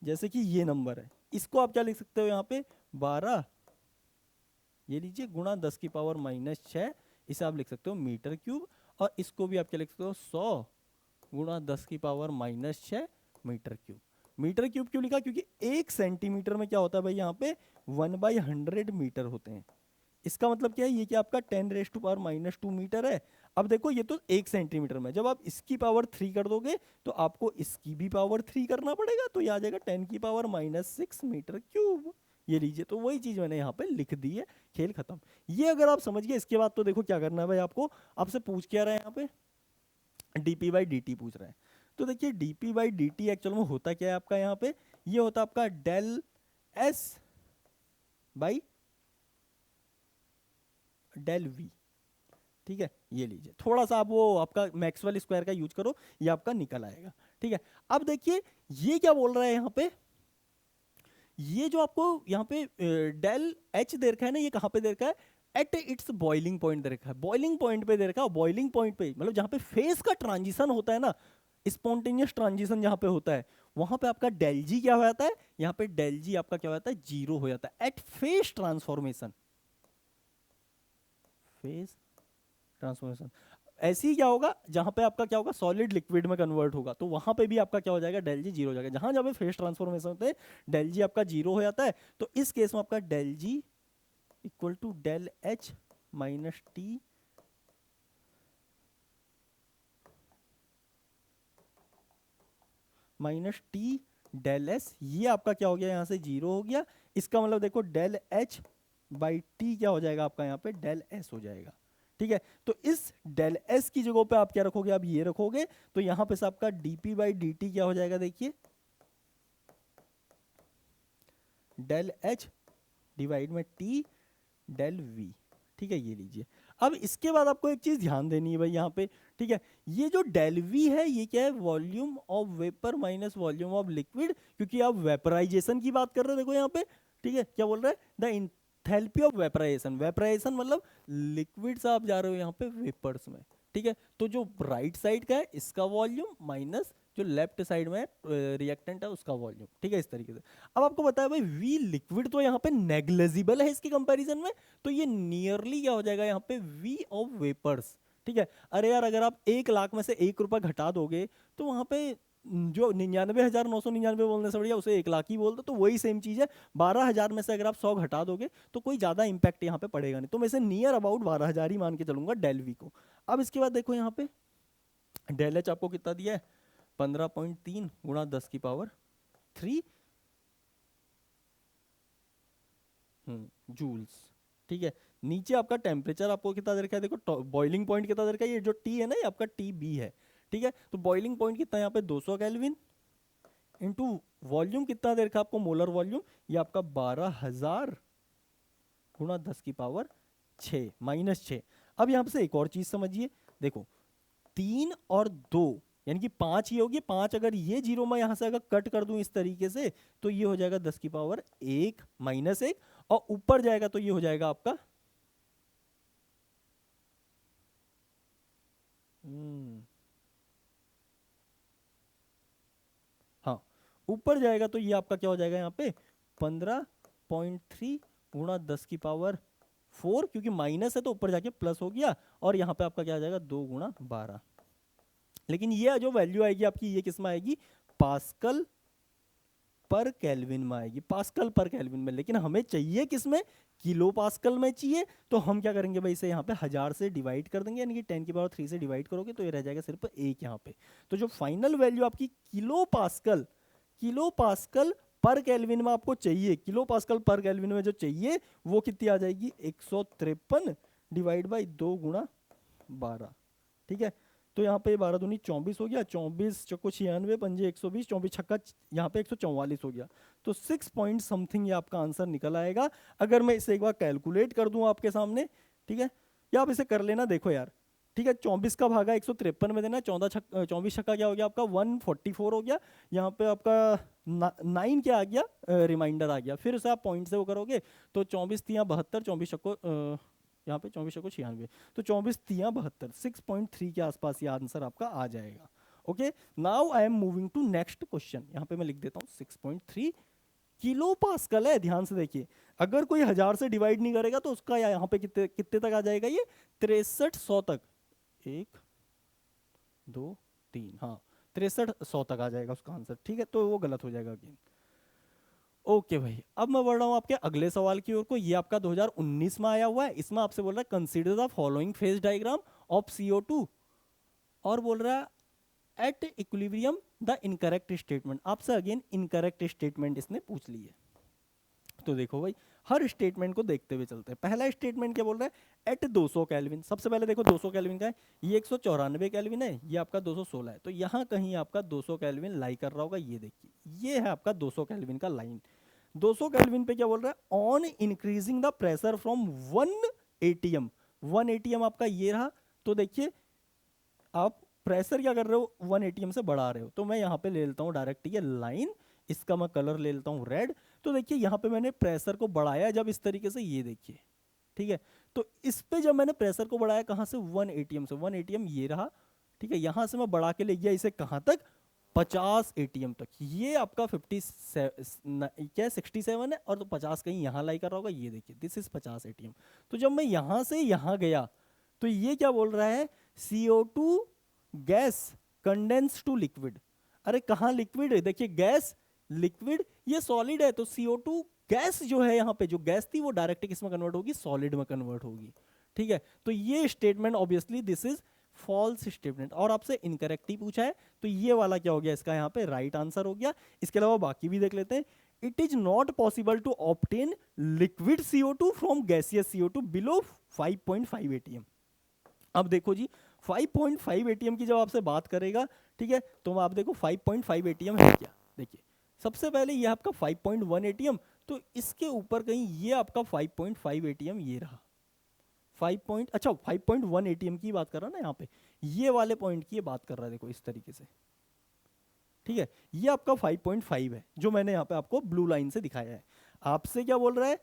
जैसे कि ये नंबर है, इसको आप क्या लिख सकते हो यहाँ पे 12, ये लीजिए गुणा 10⁻⁻6, इसे आप लिख सकते हो मीटर क्यूब, और इसको भी आप क्या लिख सकते हो 100 गुणा 10⁻⁻6 मीटर क्यूब। मीटर क्यूब क्यों लिखा, क्योंकि 1 सेंटीमीटर में क्या होता है भाई यहाँ पे 1/100 मीटर होते हैं। इसका मतलब क्या है, ये कि आपका 10⁻⁻2 मीटर है। अब देखो ये तो 1 सेंटीमीटर में, जब आप इसकी पावर 3 कर दोगे तो आपको इसकी भी पावर 3 करना पड़ेगा, तो ये आ जाएगा 10⁻⁻6 मीटर क्यूब। ये लीजिए, तो वही चीज मैंने यहाँ पे लिख दी है, खेल खत्म। ये अगर आप समझ गए, इसके बाद तो देखो क्या करना है भाई आपको, आपसे पूछ क्या रहा है यहाँ पे dp/dt पूछ रहा है। तो देखिए dp/dt एक्चुअल में होता क्या है आपका यहाँ पे, ये होता आपका del S by del V. ठीक है, ये लीजिए, थोड़ा सा आप वो आपका मैक्सवेल स्क्वायर का यूज करो, ये आपका निकल आएगा। ठीक है, अब देखिए ये क्या बोल रहा है यहाँ पे, ये जो आपको यहाँ पे डेल एच दे रखा है ना, ये कहाँ पे दे रखा है एट इट्स बॉइलिंग पॉइंट दे रखा है, बॉइलिंग पॉइंट पे दे रखा है। बॉइलिंग पॉइंट पे मतलब जहाँ पे फेस का ट्रांजिशन होता है ना, स्पॉन्टेनियस ट्रांजिशन जहाँ पे होता है, वहां पे आपका डेल जी क्या हो जाता है, यहाँ पे डेल जी आपका क्या हो जाता है 0 हो जाता है at phase transformation, phase transformation. ऐसे ही क्या होगा जहां पे आपका क्या होगा सॉलिड लिक्विड में कन्वर्ट होगा, तो वहां पे भी आपका क्या हो जाएगा डेल जी 0 हो जाएगा। जहां जब फेस ट्रांसफॉर्मेशन होते हैं डेल जी आपका 0 हो जाता है, तो इस केस में आपका del G equal to del H minus T minus T del S, ये आपका क्या हो गया यहाँ से 0 हो गया। इसका मतलब देखो डेल एच बाई टी क्या हो जाएगा आपका यहाँ पे डेल एस हो जाएगा। ठीक है, तो इस डेल एस की जगह पे आप क्या रखोगे, आप ये रखोगे, तो यहाँ पे से आपका dp/dt क्या हो जाएगा, देखिए डेल एच डिवाइड में टी डेल वी। ठीक है, ये लीजिए। अब इसके बाद आपको एक चीज ध्यान देनी है भाई यहाँ पे, ठीक है, ये जो डेल वी है ये क्या है volume of vapour minus volume of liquid, क्योंकि आप वेपराइजेशन की बात कर रहे हो देखो यहाँ पे। ठीक है, क्या बोल रहा है the enthalpy of vaporization, vaporization मतलब लिक्विड से आप जा रहे हो यहाँ पे वेपर्स में। ठीक है, तो जो राइट साइड का है इसका वॉल्यूम माइनस जो लेफ्ट साइड में रिएक्टेंट है उसका वॉल्यूम। ठीक है, इस तरीके से। अब आपको बताया भाई वी लिक्विड तो यहाँ पे नेग्लिजिबल है इसके कंपैरिजन में, तो ये नियरली क्या हो जाएगा यहाँ पे वी ऑफ वेपर्स। ठीक है, अरे यार अगर आप 1 लाख में से 1 रुपया घटा दोगे तो वहां पे जो 99,999 बोलने से बढ़िया उसे 1 लाख ही बोल दो, तो वही सेम चीज है। 12,000 में से अगर आप 100 घटा दोगे तो कोई ज्यादा इंपैक्ट यहाँ पे पड़ेगा नहीं, तो मैं इसे नियर अबाउट 12,000 ही मान के चलूंगा डेल वी को। अब इसके बाद देखो यहाँ पे डेल एच आपको कितना दिया है 15.3 गुणा 10⁻³ जूल्स। ठीक है, नीचे आपका टेम्परेचर आपको कितना दे रखा है, देखो बॉइलिंग पॉइंट कितना दे रखा है, ये जो टी है ना ये आपका टी बी है। ठीक है, तो बॉइलिंग पॉइंट कितना है यहाँ पे 200 केल्विन इंटू वॉल्यूम कितना दे रखा है आपको मोलर वॉल्यूम, ये आपका 12,000 गुणा 10⁻6 माइनस 6। अब यहाँ से एक और चीज समझिए, देखो 3 और 2 यानी कि 5 ये होगी, 5 अगर ये 0 में यहां से अगर कट कर दूं इस तरीके से तो ये हो जाएगा 10⁻1 माइनस 1, और ऊपर जाएगा तो ये हो जाएगा आपका हाँ ऊपर जाएगा तो ये आपका क्या हो जाएगा यहाँ पे 15.3 गुणा 10⁻4, क्योंकि माइनस है तो ऊपर जाके प्लस हो गया, और यहाँ पे आपका क्या आ जाएगा 2 गुणा 12। लेकिन ये जो वैल्यू आएगी आपकी ये किस में आएगी पास्कल पर केल्विन में आएगी, पास्कल पर केल्विन में। लेकिन हमें चाहिए किस में किलो पास्कल में चाहिए, तो हम क्या करेंगे भाई इसे यहाँ पे 1000 से डिवाइड कर देंगे, यानी कि 10⁻³ से डिवाइड करोगे तो ये रह जाएगा सिर्फ 1 यहाँ पे। तो जो फाइनल वैल्यू आपकी किलो किलो पास्कल पर केल्विन में आपको चाहिए, किलो पास्कल पर केल्विन में जो चाहिए वो कितनी आ जाएगी 153 डिवाइड बाई 2 गुणा 12, ठीक है। तो यहाँ पे 12 दूनी 24 हो गया, 24 चौको 96, पंजे 120, 24 छक्का यहाँ पे 144 हो गया। तो 6 पॉइंट समथिंग ये आपका आंसर निकल आएगा। अगर मैं इसे एक बार कैलकुलेट कर दूं आपके सामने, ठीक है, या आप इसे कर लेना, देखो यार, ठीक है, 24 का भागा 153 में देना, 24 छक्का क्या हो गया आपका 144 हो गया, यहाँ पे आपका 9 क्या आ गया, रिमाइंडर आ गया, फिर उसे आप पॉइंट से वो करोगे तो 24 तियाँ 72, 24 छक्को यहाँ पे 24 छक्को 96, तो 24 तियाँ 72, 6.3 के आसपास ये आंसर आपका आ जाएगा। Okay, now I am moving to next question, यहाँ पे मैं लिख देता हूँ 6.3 किलो पास्कल है, ध्यान से देखिए, अगर कोई 1000 से डिवाइड नहीं करेगा तो उसका यहाँ पे कितने कितने तक आ जाएगा, ये 6300 तक, 1 2 3, हाँ 6300 तक आ जाएगा उसका आंसर, ठीक है, तो वो गलत हो जाएगा अगेन। ओके भाई, अब मैं बढ़ रहा हूँ आपके अगले सवाल की ओर को, ये आपका 2019 में आया हुआ है, इसमें आपसे बोल रहा है consider the following phase diagram of CO2, और बोल रहा है at equilibrium the incorrect statement, आपसे अगेन इनकरेक्ट स्टेटमेंट इसने पूछ ली है। तो देखो भाई, हर स्टेटमेंट को देखते हुए चलते हैं। पहला स्टेटमेंट क्या बोल रहा है, एट 200 केल्विन, सबसे पहले देखो 200 केल्विन का है, ये 194 केल्विन है, ये आपका 216 है, तो यहाँ कहीं आपका 200 केल्विन लाई कर रहा होगा, ये देखिए, ये है आपका 200 केल्विन का लाइन। 200 केल्विन पे क्या बोल रहा है, on increasing the pressure from 1 ATM, 1 ATM आपका ये रहा, तो देखिए आप प्रेशर क्या कर रहे हो, 1 ATM से बढ़ा रहे हो, तो मैं यहाँ पे ले लेता हूँ डायरेक्ट ये लाइन, इसका मैं कलर ले लेता हूँ रेड, तो देखिए यहाँ पे मैंने प्रेशर को बढ़ाया जब इस तरीके से, ये देखिए, ठीक है, तो इस पे जब मैंने प्रेशर को बढ़ाया कहाँ से, 1 ATM से, 1 ATM ये रहा, ठीक है, यहाँ से मैं बढ़ा के ले गया इसे कहाँ तक, 50 ATM तक, ये आपका 67 है, और तो 50 कहीं यहाँ लाई कर रहा होगा, ये देखिए दिस इज 50 ATM। तो जब मैं यहाँ से यहाँ गया तो ये क्या बोल रहा है, CO2 gas condense to liquid, अरे कहाँ लिक्विड है, देखिए गैस लिक्विड, ये सॉलिड है, तो CO2 गैस जो है यहाँ पे, जो गैस थी वो डायरेक्ट किसमें कन्वर्ट होगी, सॉलिड में कन्वर्ट होगी, ठीक है। तो ये statement obviously this is false statement, और आपसे इनकरेक्ट ही पूछा है, तो ये वाला क्या हो गया, इसका यहाँ पे राइट आंसर हो गया। इसके अलावा बाकी भी देख लेते हैं, it is not possible to obtain liquid CO2 from gaseous CO2 below 5.5 ATM। अब देखो जी, 5.5 ATM की जब आपसे बात करेगा, ठीक है, तो आप देखो 5.5 ATM है क्या, देखिए सबसे पहले ये आपका 5.1 ATM, तो इसके ऊपर कहीं ये आपका 5.5 ATM ये रहा, 5.1 ATM की बात कर रहा है ना यहाँ पे, ये वाले पॉइंट की बात कर रहा है, देखो इस तरीके से, ठीक है, ये आपका 5.5 है जो मैंने यहाँ पे आपको ब्लू लाइन से दिखाया है। आपसे क्या बोल रहा है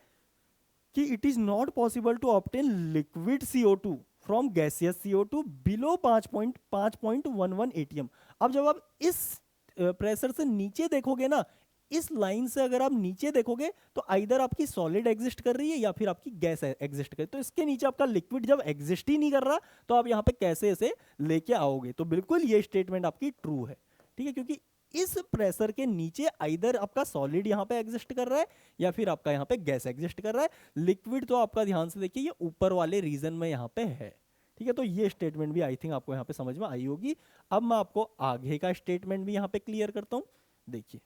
कि it is not possible to obtain liquid CO2 from gaseous CO2 below 5.11 ATM। अब जब आप इस प्रेशर से नीचे देखोगे ना, इस लाइन से अगर आप नीचे देखोगे तो आइदर आपकी सॉलिड एग्जिस्ट कर रही है या फिर आपकी गैस एग्जिस्ट कर रही है, तो इसके नीचे आपका लिक्विड जब एग्जिस्ट ही नहीं कर रहा तो आप यहाँ पे कैसे इसे लेके आओगे, तो बिल्कुल ये स्टेटमेंट आपकी ट्रू है, ठीक है, क्योंकि इस प्रेशर के नीचे आइदर आपका सॉलिड यहाँ पे एग्जिस्ट कर रहा है या फिर आपका यहाँ पे गैस एग्जिस्ट कर रहा है, लिक्विड तो आपका ध्यान से देखिए ये ऊपर वाले रीजन में यहाँ पे है, ठीक है। तो ये स्टेटमेंट भी आई थिंक आपको यहाँ पे समझ में आई होगी। अब मैं आपको आगे का स्टेटमेंट भी यहाँ पे क्लियर करता हूँ, देखिए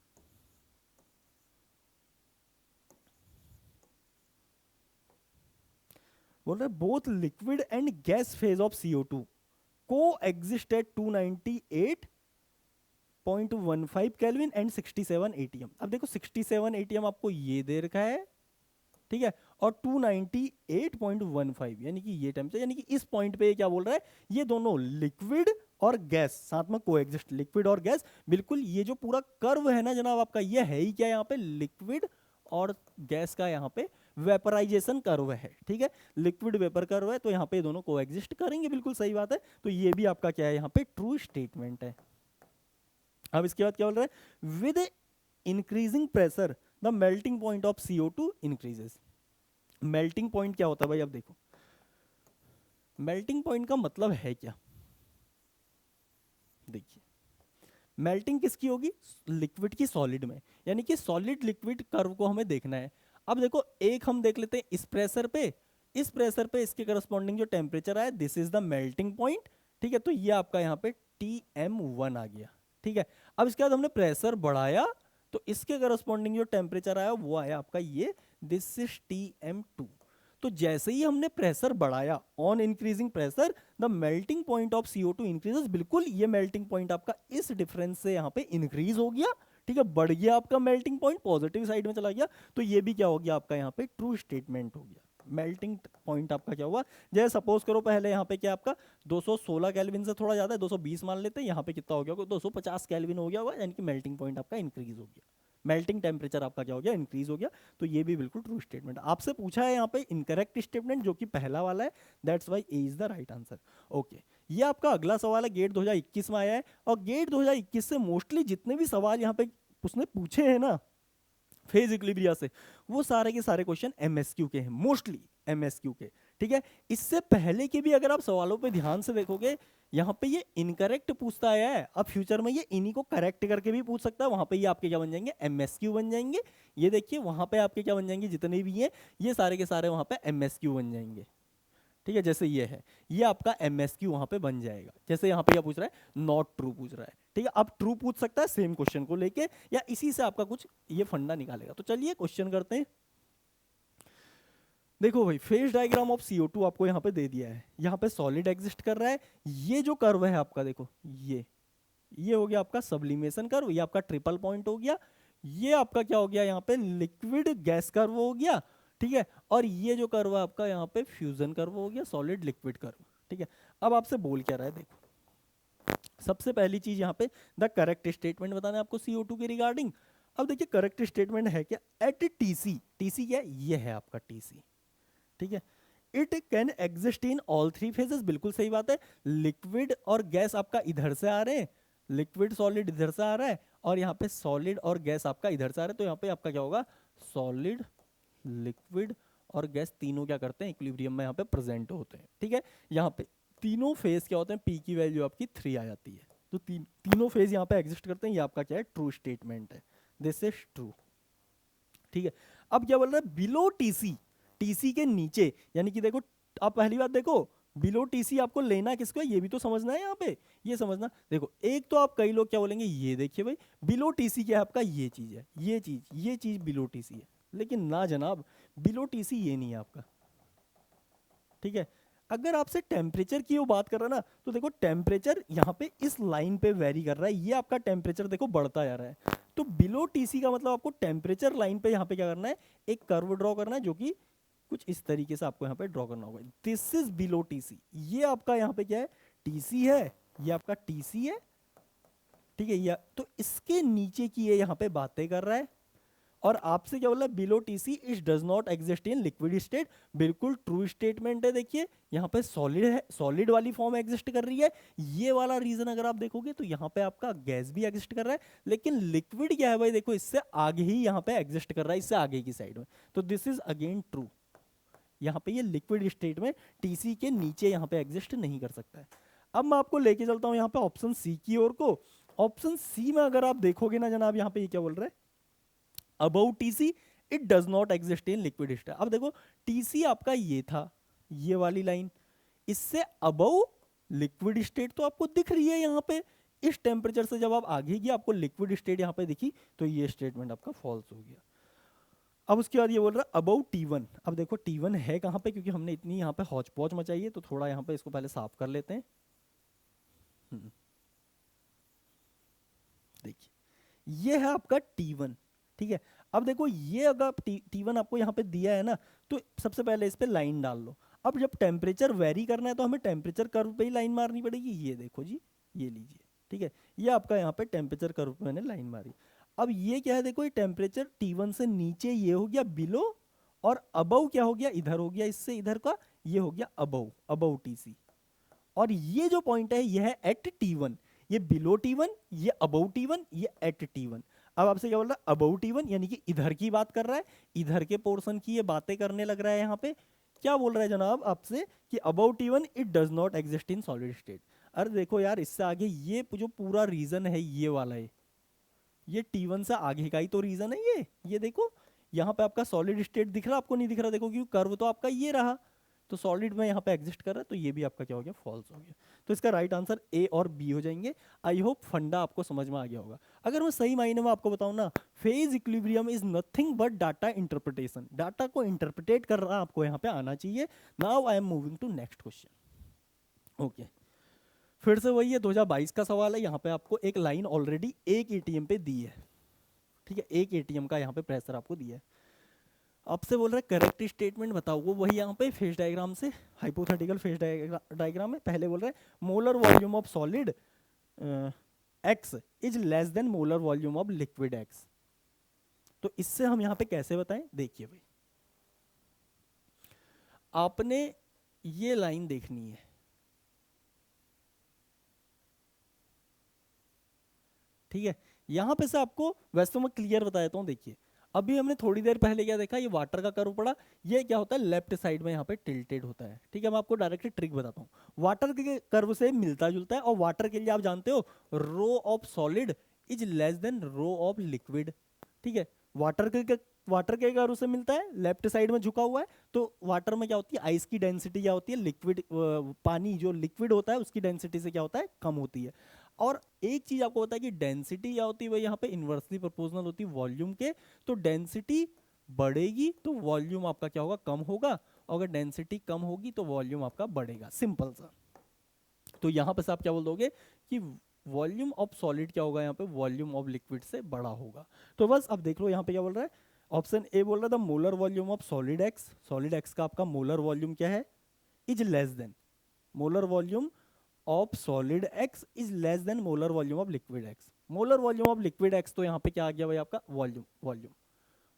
बोल रहे both liquid and gas phase of CO2 को exist at 298.15 kelvin and 67 ATM। अब देखो 67 ATM आपको ये दे रखा है, ठीक है, और 298.15 यानी कि ये टेम्परेचर, यानी कि इस पॉइंट पे क्या बोल रहा है, ये दोनों लिक्विड और गैस साथ में कोएग्जिस्ट, लिक्विड और गैस, बिल्कुल ये जो पूरा कर्व है ना जनाब आपका, ये है ही क्या यहाँ पे, लिक्विड और गैस का यहाँ पे वेपराइजेशन कर्व है, ठीक है, लिक्विड वेपर कर्व है, तो यहाँ पे ये दोनों कोएग्जिस्ट करेंगे, बिल्कुल सही बात है, तो ये भी आपका क्या है यहाँ पे ट्रू स्टेटमेंट है। अब इसके बाद क्या बोल रहा है, with increasing pressure the melting point of CO2 increases. Melting point क्या होता है भाई, अब देखो मेल्टिंग पॉइंट का मतलब है क्या, देखिए मेल्टिंग किसकी होगी, लिक्विड की सॉलिड में, यानी कि सॉलिड लिक्विड कर्व को हमें देखना है। अब देखो एक हम देख लेते हैं इस प्रेशर पे, इस प्रेशर पे इसके करस्पॉन्डिंग जो टेम्परेचर आया, this is the melting point, ठीक है, तो ये आपका यहाँ पे TM1 आ गया, ठीक है। अब इसके बाद हमने प्रेशर बढ़ाया तो इसके करस्पॉन्डिंग जो टेम्परेचर आया वो आया आपका ये, दिस इज Tm2। तो जैसे ही हमने प्रेशर बढ़ाया, on increasing pressure the melting point of CO2 increases, बिल्कुल ये मेल्टिंग पॉइंट आपका इस डिफरेंस से यहाँ पे इंक्रीज हो गया, ठीक है, बढ़ गया आपका मेल्टिंग पॉइंट, पॉजिटिव साइड में चला गया। तो ये भी क्या हो गया आपका यहाँ पे ट्रू स्टेटमेंट हो गया। मेल्टिंग पॉइंट आपका क्या हुआ, जैसे सपोज करो पहले यहाँ पे क्या आपका 216 केल्विन से थोड़ा ज्यादा है, 220 मान लेते हैं, यहाँ पे कितना हो गया होगा, 250 केल्विन हो गया होगा, यानी कि मेल्टिंग पॉइंट आपका इंक्रीज हो गया, मेल्टिंग टेम्परेचर आपका क्या हो गया, इंक्रीज हो गया। तो ये भी बिल्कुल ट्रू स्टेटमेंट। आपसे पूछा है यहाँ पे इनकरेक्ट स्टेटमेंट जो कि पहला वाला है, that's why A is the right answer. Okay, ये आपका अगला सवाल है, गेट 2021 में आया है, और गेट 2021 से मोस्टली जितने भी सवाल यहाँ पे उसने पूछे हैं ना फेज इक्विलिब्रिया से, वो सारे के सारे क्वेश्चन एमएसक्यू के हैं, मोस्टली एमएसक्यू के, ठीक है। इससे पहले के भी अगर आप सवालों पे ध्यान से देखोगे, यहाँ पे ये इनकरेक्ट पूछता आया है, अब फ्यूचर में ये इन्हीं को करेक्ट करके भी पूछ सकता है, वहां पे ये आपके क्या बन जाएंगे, एमएसक्यू बन जाएंगे। ये देखिए वहां पे आपके क्या बन जाएंगे, जितने भी हैं ये सारे के सारे वहां पे एमएसक्यू बन जाएंगे, ठीक है। जैसे ये है, ये आपका एमएसक्यू वहां पे बन जाएगा। जैसे यहाँ पे क्या पूछ रहा है, नॉट ट्रू पूछ रहा है, ठीक है। अब ट्रू पूछ सकता है सेम क्वेश्चन को लेके, या इसी से आपका कुछ ये फंडा निकालेगा। तो चलिए क्वेश्चन करते हैं। देखो भाई, फेज डायग्राम ऑफ CO2 आपको यहाँ पे दे दिया है, यहाँ पे सॉलिड एग्जिस्ट कर रहा है, ये जो कर्व है आपका देखो, ये हो गया आपका सब्लिमेशन कर्व, ये आपका ट्रिपल पॉइंट हो गया, ये आपका क्या हो गया यहाँ पे लिक्विड गैस कर्व हो गया, ठीक है। और ये जो कर्व है आपका यहाँ पे फ्यूजन कर्व हो गया, सॉलिड लिक्विड कर्व, ठीक है। अब आपसे बोल क्या रहा है, देखो सबसे पहली चीज यहाँ पे द करेक्ट स्टेटमेंट बताना है आपको CO2 के रिगार्डिंग। अब देखिए करेक्ट स्टेटमेंट है क्या, एट TC, TC क्या है, ये है आपका TC, ठीक है। It can exist in all three phases, बिल्कुल सही बात है। लिक्विड और गैस आपका इधर से आ रहे हैं, लिक्विड सॉलिड इधर से आ रहा है, और यहाँ पे सॉलिड और गैस आपका इधर से आ रहा है। तो यहाँ पे आपका क्या होगा, सॉलिड लिक्विड और गैस तीनों क्या करते हैं, इक्विलिब्रियम में यहाँ पे प्रेजेंट होते हैं, ठीक है। यहाँ पे तीनों फेज क्या होते हैं, पी की वैल्यू आपकी 3 आ जाती है। तो तीनों फेज यहाँ पे एग्जिस्ट करते हैं, ये आपका क्या है, ट्रू स्टेटमेंट है, दिस इज ट्रू, ठीक है। अब क्या बोल रहा है, बिलो TC, TC के नीचे, यानी कि देखो आप पहली बात देखो, बिलो TC आपको लेना किसको है, ये भी तो समझना है यहाँ पे, ये समझना। देखो एक तो आप कई लोग क्या बोलेंगे, ये देखिए भाई बिलो TC क्या है आपका, ये चीज है, ये चीज बिलो TC है, लेकिन ना जनाब, बिलो TC ये नहीं है आपका, ठीक है। अगर आपसे टेम्परेचर की वो बात कर रहा है ना, तो देखो टेम्परेचर यहाँ पे इस लाइन पे वेरी कर रहा है, ये आपका टेम्परेचर देखो बढ़ता जा रहा है। तो बिलो TC का मतलब आपको टेम्परेचर लाइन पे यहाँ पे क्या करना है, एक कर्व ड्रॉ करना है, जो कि कुछ इस तरीके से आपको यहाँ पे ड्रॉ करना होगा। दिस इज बिलो TC, ये आपका यहाँ पे क्या है, TC है, ये आपका TC है, ठीक है। ये तो इसके नीचे की ये यहाँ पे बातें कर रहा है, और आपसे क्या बोला, below TC it does not exist in liquid state, बिल्कुल ट्रू स्टेटमेंट है। देखिए यहाँ पे सॉलिड है, सॉलिड वाली फॉर्म एग्जिस्ट कर रही है, ये वाला रीजन अगर आप देखोगे तो यहाँ पे आपका गैस भी एग्जिस्ट कर रहा है, लेकिन लिक्विड क्या है भाई, देखो इससे आगे ही यहाँ पे एग्जिस्ट कर रहा है, इससे आगे की साइड में। तो दिस इज अगेन ट्रू, यहाँ पे ये लिक्विड स्टेट में TC के नीचे यहाँ पे एग्जिस्ट नहीं कर सकता है। अब मैं आपको लेके चलता हूँ यहाँ पे ऑप्शन सी की ओर को। ऑप्शन सी में अगर आप देखोगे ना जनाब, यहाँ पे ये क्या बोल रहा है, about TC it does not exist in liquid state. अब देखो TC आपका ये था, ये वाली लाइन, इससे अबव लिक्विड स्टेट तो आपको दिख रही है यहाँ पे, इस टेम्परेचर से जब आप आगे गए आपको लिक्विड स्टेट यहाँ पे दिखी, तो ये स्टेटमेंट आपका फॉल्स हो गया। अब उसके बाद ये बोल रहा है अबाउट T1। अब देखो T1 है कहाँ पे, क्योंकि हमने इतनी यहाँ पे हौच पौच मचाई है, तो थोड़ा यहाँ पे इसको पहले साफ कर लेते हैं। देखिए ये है आपका T1, ठीक है। अब देखो ये अगर T1 आपको यहाँ पे दिया है ना, तो सबसे पहले इस पे लाइन डाल लो। अब जब टेम्परेचर वेरी करना है तो हमें टेम्परेचर कर्व पे ही लाइन मारनी पड़ेगी, ये देखो जी, ये लीजिए, ठीक है। ये आपका यहाँ पे टेम्परेचर कर्व पे मैंने लाइन मारी। अब ये क्या है, देखो ये टेम्परेचर T1 से नीचे ये हो गया बिलो, और अबव क्या हो गया, इधर हो गया, इससे इधर का ये हो गया अबव, अबव TC। और ये जो पॉइंट है ये है एट T1, ये बिलो T1, ये अबव T1, ये एट T1। अब आपसे क्या बोल रहा है, अबव T1 यानी कि इधर की बात कर रहा है, इधर के पोर्शन की ये बातें करने लग रहा है। यहाँ पे क्या बोल रहा है जनाब आपसे कि above T1 it does not exist in solid state. अरे देखो यार, इससे आगे ये जो पूरा रीजन है ये वाला है, ये T1 से आगे का ही तो रीजन है ये देखो यहाँ पे आपका सॉलिड स्टेट दिख रहा, आपको नहीं दिख रहा, देखो क्योंकि कर्व तो आपका ये रहा। तो सॉलिड में यहाँ पे एग्जिस्ट कर रहा है, तो ये भी आपका क्या हो गया, फॉल्स हो गया। तो इसका राइट आंसर ए और बी हो जाएंगे। आई होप फंडा आपको समझ में आ गया होगा। अगर मैं सही मायने में आपको बताऊं ना, phase equilibrium is nothing but data interpretation. Data को इंटरप्रिटेट कर रहा आपको यहाँ पे आना चाहिए। Now I am moving to next question. Okay, फिर से वही है, 2022 का सवाल है। यहाँ पे आपको एक लाइन ऑलरेडी एक एटीएम पे दी है, ठीक है, एक एटीएम का यहाँ पे प्रेशर आपको दिया है। आपसे बोल रहा है करेक्ट स्टेटमेंट बताओ, वो वही यहाँ पे फेज डायग्राम से, हाइपोथेटिकल फेज डायग्राम में पहले बोल रहा है molar volume of solid x is less then molar volume of liquid x. तो इससे हम यहाँ पे कैसे बताएं, देखिए भाई, आपने ये लाइन देखनी है, ठीक है। यहां पे से आपको वैसे तो मैं क्लियर बता देता हूं, देखिए अभी हमने थोड़ी देर पहले क्या देखा, ये वाटर का कर्व पड़ा, ये क्या होता है, लेफ्ट साइड में यहाँ पे टिल्टेड होता है, ठीक है। मैं आपको डायरेक्टली ट्रिक बताता हूँ, वाटर के कर्व से मिलता जुलता है, और वाटर के लिए आप जानते हो rho of solid is less than rho of liquid, ठीक है। वाटर के कर्व से मिलता है, लेफ्ट साइड में झुका हुआ है, तो वाटर में क्या होती है, आइस की डेंसिटी क्या होती है, लिक्विड पानी जो लिक्विड होता है उसकी डेंसिटी से क्या होता है, कम होती है। और एक चीज आपको पता है कि डेंसिटी क्या होती है भाई, यहाँ पे इनवर्सली प्रोपोर्शनल होती है वॉल्यूम के, तो डेंसिटी बढ़ेगी तो वॉल्यूम आपका क्या होगा, कम होगा, और अगर डेंसिटी कम होगी तो वॉल्यूम आपका बढ़ेगा, सिंपल सा। तो यहाँ पे आप क्या बोल दोगे कि वॉल्यूम ऑफ सॉलिड क्या होगा, यहाँ पे वॉल्यूम ऑफ लिक्विड से बड़ा होगा। तो बस अब देख लो यहाँ पे क्या बोल रहा है, ऑप्शन ए बोल रहा था molar volume of solid x का आपका मोलर वॉल्यूम क्या है, is less then, molar volume of solid x is less then molar volume of liquid x. Molar volume of liquid x, तो यहाँ पे क्या आ गया भाई आपका,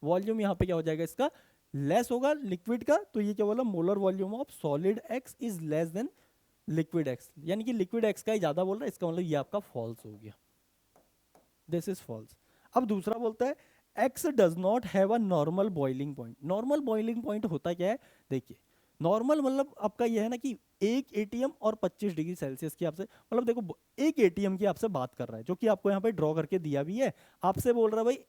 वॉल्यूम यहाँ पे क्या हो जाएगा, इसका लेस होगा लिक्विड का, तो ये क्या बोला, molar volume of solid x is less then liquid x, यानी कि लिक्विड एक्स का ही ज्यादा बोल रहा है, इसका मतलब ये आपका फॉल्स हो गया, दिस इज फॉल्स। अब दूसरा बोलता है x does not have a normal boiling point. Normal boiling point होता क्या है, देखिए नॉर्मल मतलब आपका यह है ना कि एक एटीएम और 25 डिग्री सेल्सियस की आपसे, मतलब देखो एक एटीएम की आपसे बात कर रहा है, जो कि आपको यहाँ पे ड्रॉ करके दिया भी है, आपसे बोल रहा है भाई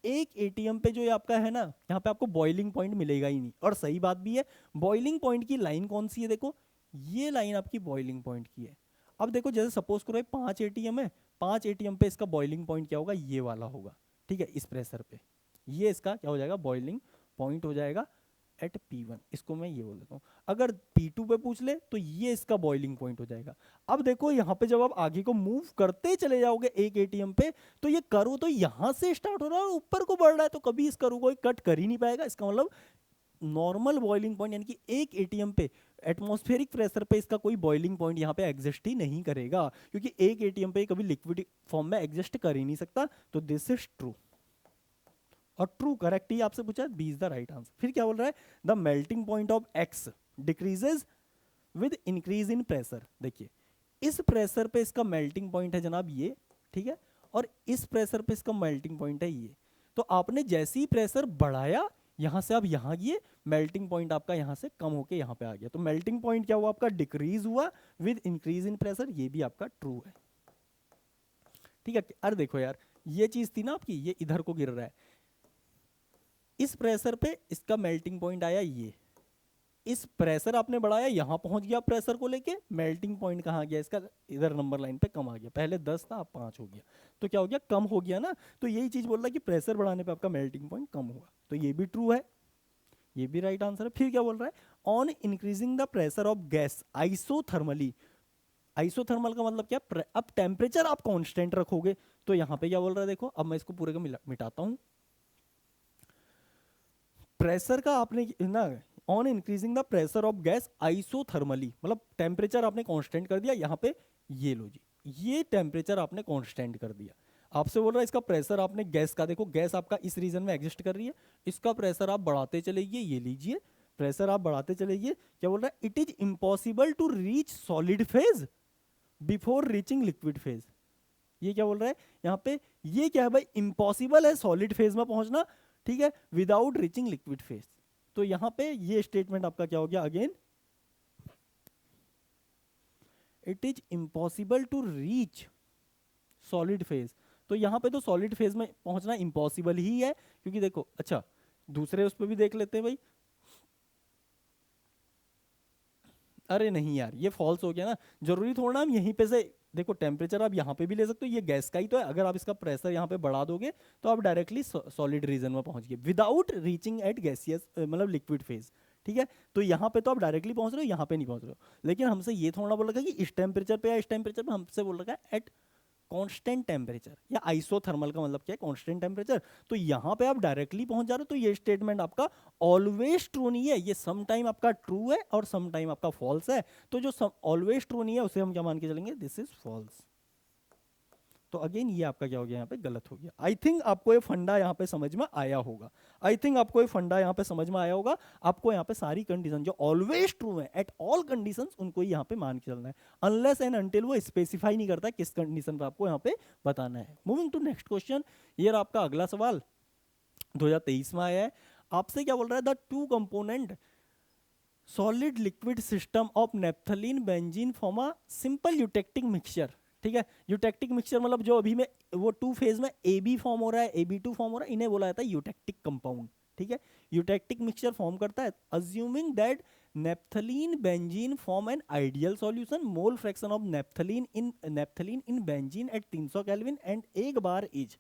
एक एटीएम पे जो ये आपका है ना, यहाँ पे आपको बॉइलिंग पॉइंट मिलेगा ही नहीं, और सही बात भी है। बॉइलिंग पॉइंट की लाइन कौन सी है, देखो ये लाइन आपकी बॉइलिंग पॉइंट की है। अब देखो जैसे सपोज करो 5 एटीएम है, 5 एटीएम पे इसका बॉइलिंग पॉइंट क्या होगा, ये वाला होगा, ठीक है, इस प्रेशर पे ये इसका क्या हो जाएगा, बॉइलिंग पॉइंट हो जाएगा एट P1, इसको मैं ये बोल देता हूँ। अगर P2 पे पूछ ले तो ये इसका बॉइलिंग पॉइंट हो जाएगा। अब देखो यहाँ पे जब आप आगे को मूव करते चले जाओगे एक एटीएम पे, तो ये कर्व तो यहाँ से स्टार्ट हो रहा है और ऊपर को बढ़ रहा है, तो कभी इस कर्व को कट कर ही नहीं पाएगा। इसका मतलब नॉर्मल बॉइलिंग पॉइंट यानी कि एक एटीएम पे एटमॉस्फेरिक प्रेशर पे इसका कोई बॉइलिंग पॉइंट यहाँ पे एग्जिस्ट ही नहीं करेगा, क्योंकि एक एटीएम पे कभी लिक्विड फॉर्म में एग्जिस्ट कर ही नहीं सकता। तो दिस इज ट्रू, और ट्रू करेक्ट ही आपसे पूछा, B is the right answer. फिर क्या बोल रहा है, the melting point of X decreases with increase in pressure. देखिए इस प्रेशर पे इसका मेल्टिंग पॉइंट है जनाब ये, ठीक है, और इस प्रेशर पे इसका मेल्टिंग पॉइंट है ये। तो आपने जैसे ही प्रेशर बढ़ाया, यहां से आप यहां गए, मेल्टिंग पॉइंट आपका यहां से कम होके यहां पे आ गया, तो मेल्टिंग पॉइंट क्या हुआ आपका, डिक्रीज हुआ विद इंक्रीज इन प्रेशर, ये भी आपका ट्रू है, ठीक है। अरे देखो यार, ये चीज थी ना आपकी, ये इधर को गिर रहा है, इस प्रेशर पे इसका मेल्टिंग पॉइंट आया ये, इस प्रेशर आपने बढ़ाया, यहां पहुंच गया प्रेशर को लेके, मेल्टिंग पॉइंट कहां गया इसका, इधर नंबर लाइन पे कम आ गया, पहले 10 था अब 5 हो गया, तो क्या हो गया, कम हो गया ना। तो यही चीज बोल रहा है कि प्रेशर बढ़ाने पे आपका मेल्टिंग पॉइंट कम हुआ, तो ये भी ट्रू है, ये भी राइट आंसर है। फिर क्या बोल रहा है, on increasing the pressure of gas isothermally. Isothermal का मतलब क्या, अब टेम्परेचर आप कांस्टेंट रखोगे, तो यहां पे क्या बोल रहा है, देखो अब मैं इसको पूरे का मिटाता हूं। प्रेशर का आपने ना, on increasing the pressure of gas isothermally, मतलब टेम्परेचर आपने कांस्टेंट कर दिया, यहाँ पे ये लो जी, ये टेम्परेचर आपने कांस्टेंट कर दिया। आपसे बोल रहा है इसका प्रेशर आपने गैस का, देखो गैस आपका इस रीजन में एग्जिस्ट कर रही है, इसका प्रेशर आप बढ़ाते चलेइए, ये लीजिए प्रेशर आप बढ़ाते चलेइए। क्या बोल रहा है, it is impossible to reach solid phase before reaching liquid phase. ये क्या बोल रहा है यहाँ पे, ये क्या है भाई, इम्पॉसिबल है सॉलिड फेज में पहुंचना, ठीक है, विदाउट रीचिंग लिक्विड फेज। तो यहां पे ये स्टेटमेंट आपका क्या हो गया, again it is impossible to reach solid phase. तो यहां पे तो सॉलिड फेज में पहुंचना इम्पॉसिबल ही है, क्योंकि देखो अच्छा दूसरे उस पर भी देख लेते हैं भाई, अरे नहीं यार, ये फॉल्स हो गया ना। जरूरी थोड़ा ना हम यहीं पे से, देखो टेम्परेचर आप यहाँ पे भी ले सकते हो, ये गैस का ही तो है। अगर आप इसका प्रेशर यहाँ पे बढ़ा दोगे तो आप डायरेक्टली सॉलिड रीजन में पहुंच गए विदाउट रीचिंग एट गैसियस मतलब लिक्विड फेज। ठीक है, तो यहाँ पे तो आप डायरेक्टली पहुंच रहे हो, यहाँ पे नहीं पहुंच रहे हो। लेकिन हमसे ये थोड़ा बोल रखा है कि इस टेम्परेचर पे या इस टेम्परेचर पे, हमसे बोल रखा है एट कांस्टेंट टेम्परेचर, या आइसोथर्मल का मतलब क्या है, कांस्टेंट टेम्परेचर। तो यहाँ पे आप डायरेक्टली पहुंच जा रहे हो, तो ये स्टेटमेंट आपका ऑलवेज ट्रू नहीं है, ये सम टाइम आपका ट्रू है और सम टाइम आपका फॉल्स है। तो जो ऑलवेज ट्रू नहीं है उसे हम क्या मान के चलेंगे, दिस इज फॉल्स। तो अगेन ये आपका क्या हो गया, यहाँ पे गलत हो गया। आई थिंक आपको ये फंडा यहाँ पे समझ में आया होगा। आई थिंक आपको ये फंडा यहाँ पे समझ में आया होगा। आपको यहाँ पे सारी कंडीशन जो ऑलवेज ट्रू है एट ऑल कंडीशन, उनको यहाँ पे मान के चलना है, अनलेस एंड अनटिल वो स्पेसिफाई नहीं करता किस कंडीशन पे आपको यहाँ पे बताना है। मूविंग टू नेक्स्ट क्वेश्चन, ये रहा आपका अगला सवाल, 2023 में आया है। आपसे क्या बोल रहा है, the two component solid liquid system of naphthalene benzene form a simple eutectic mixture. ठीक है, यूटेक्टिक मिक्सचर मतलब जो अभी में वो टू फेज में ए बी फॉर्म हो रहा है, ए बी टू फॉर्म हो रहा है, इन्हें बोला जाता है यूटेक्टिक कंपाउंड। ठीक है, यूटेक्टिक मिक्सचर फॉर्म करता है assuming that naphthalene benzene form an ideal solution, mole fraction of naphthalene in benzene at 300 kelvin and 1 bar is.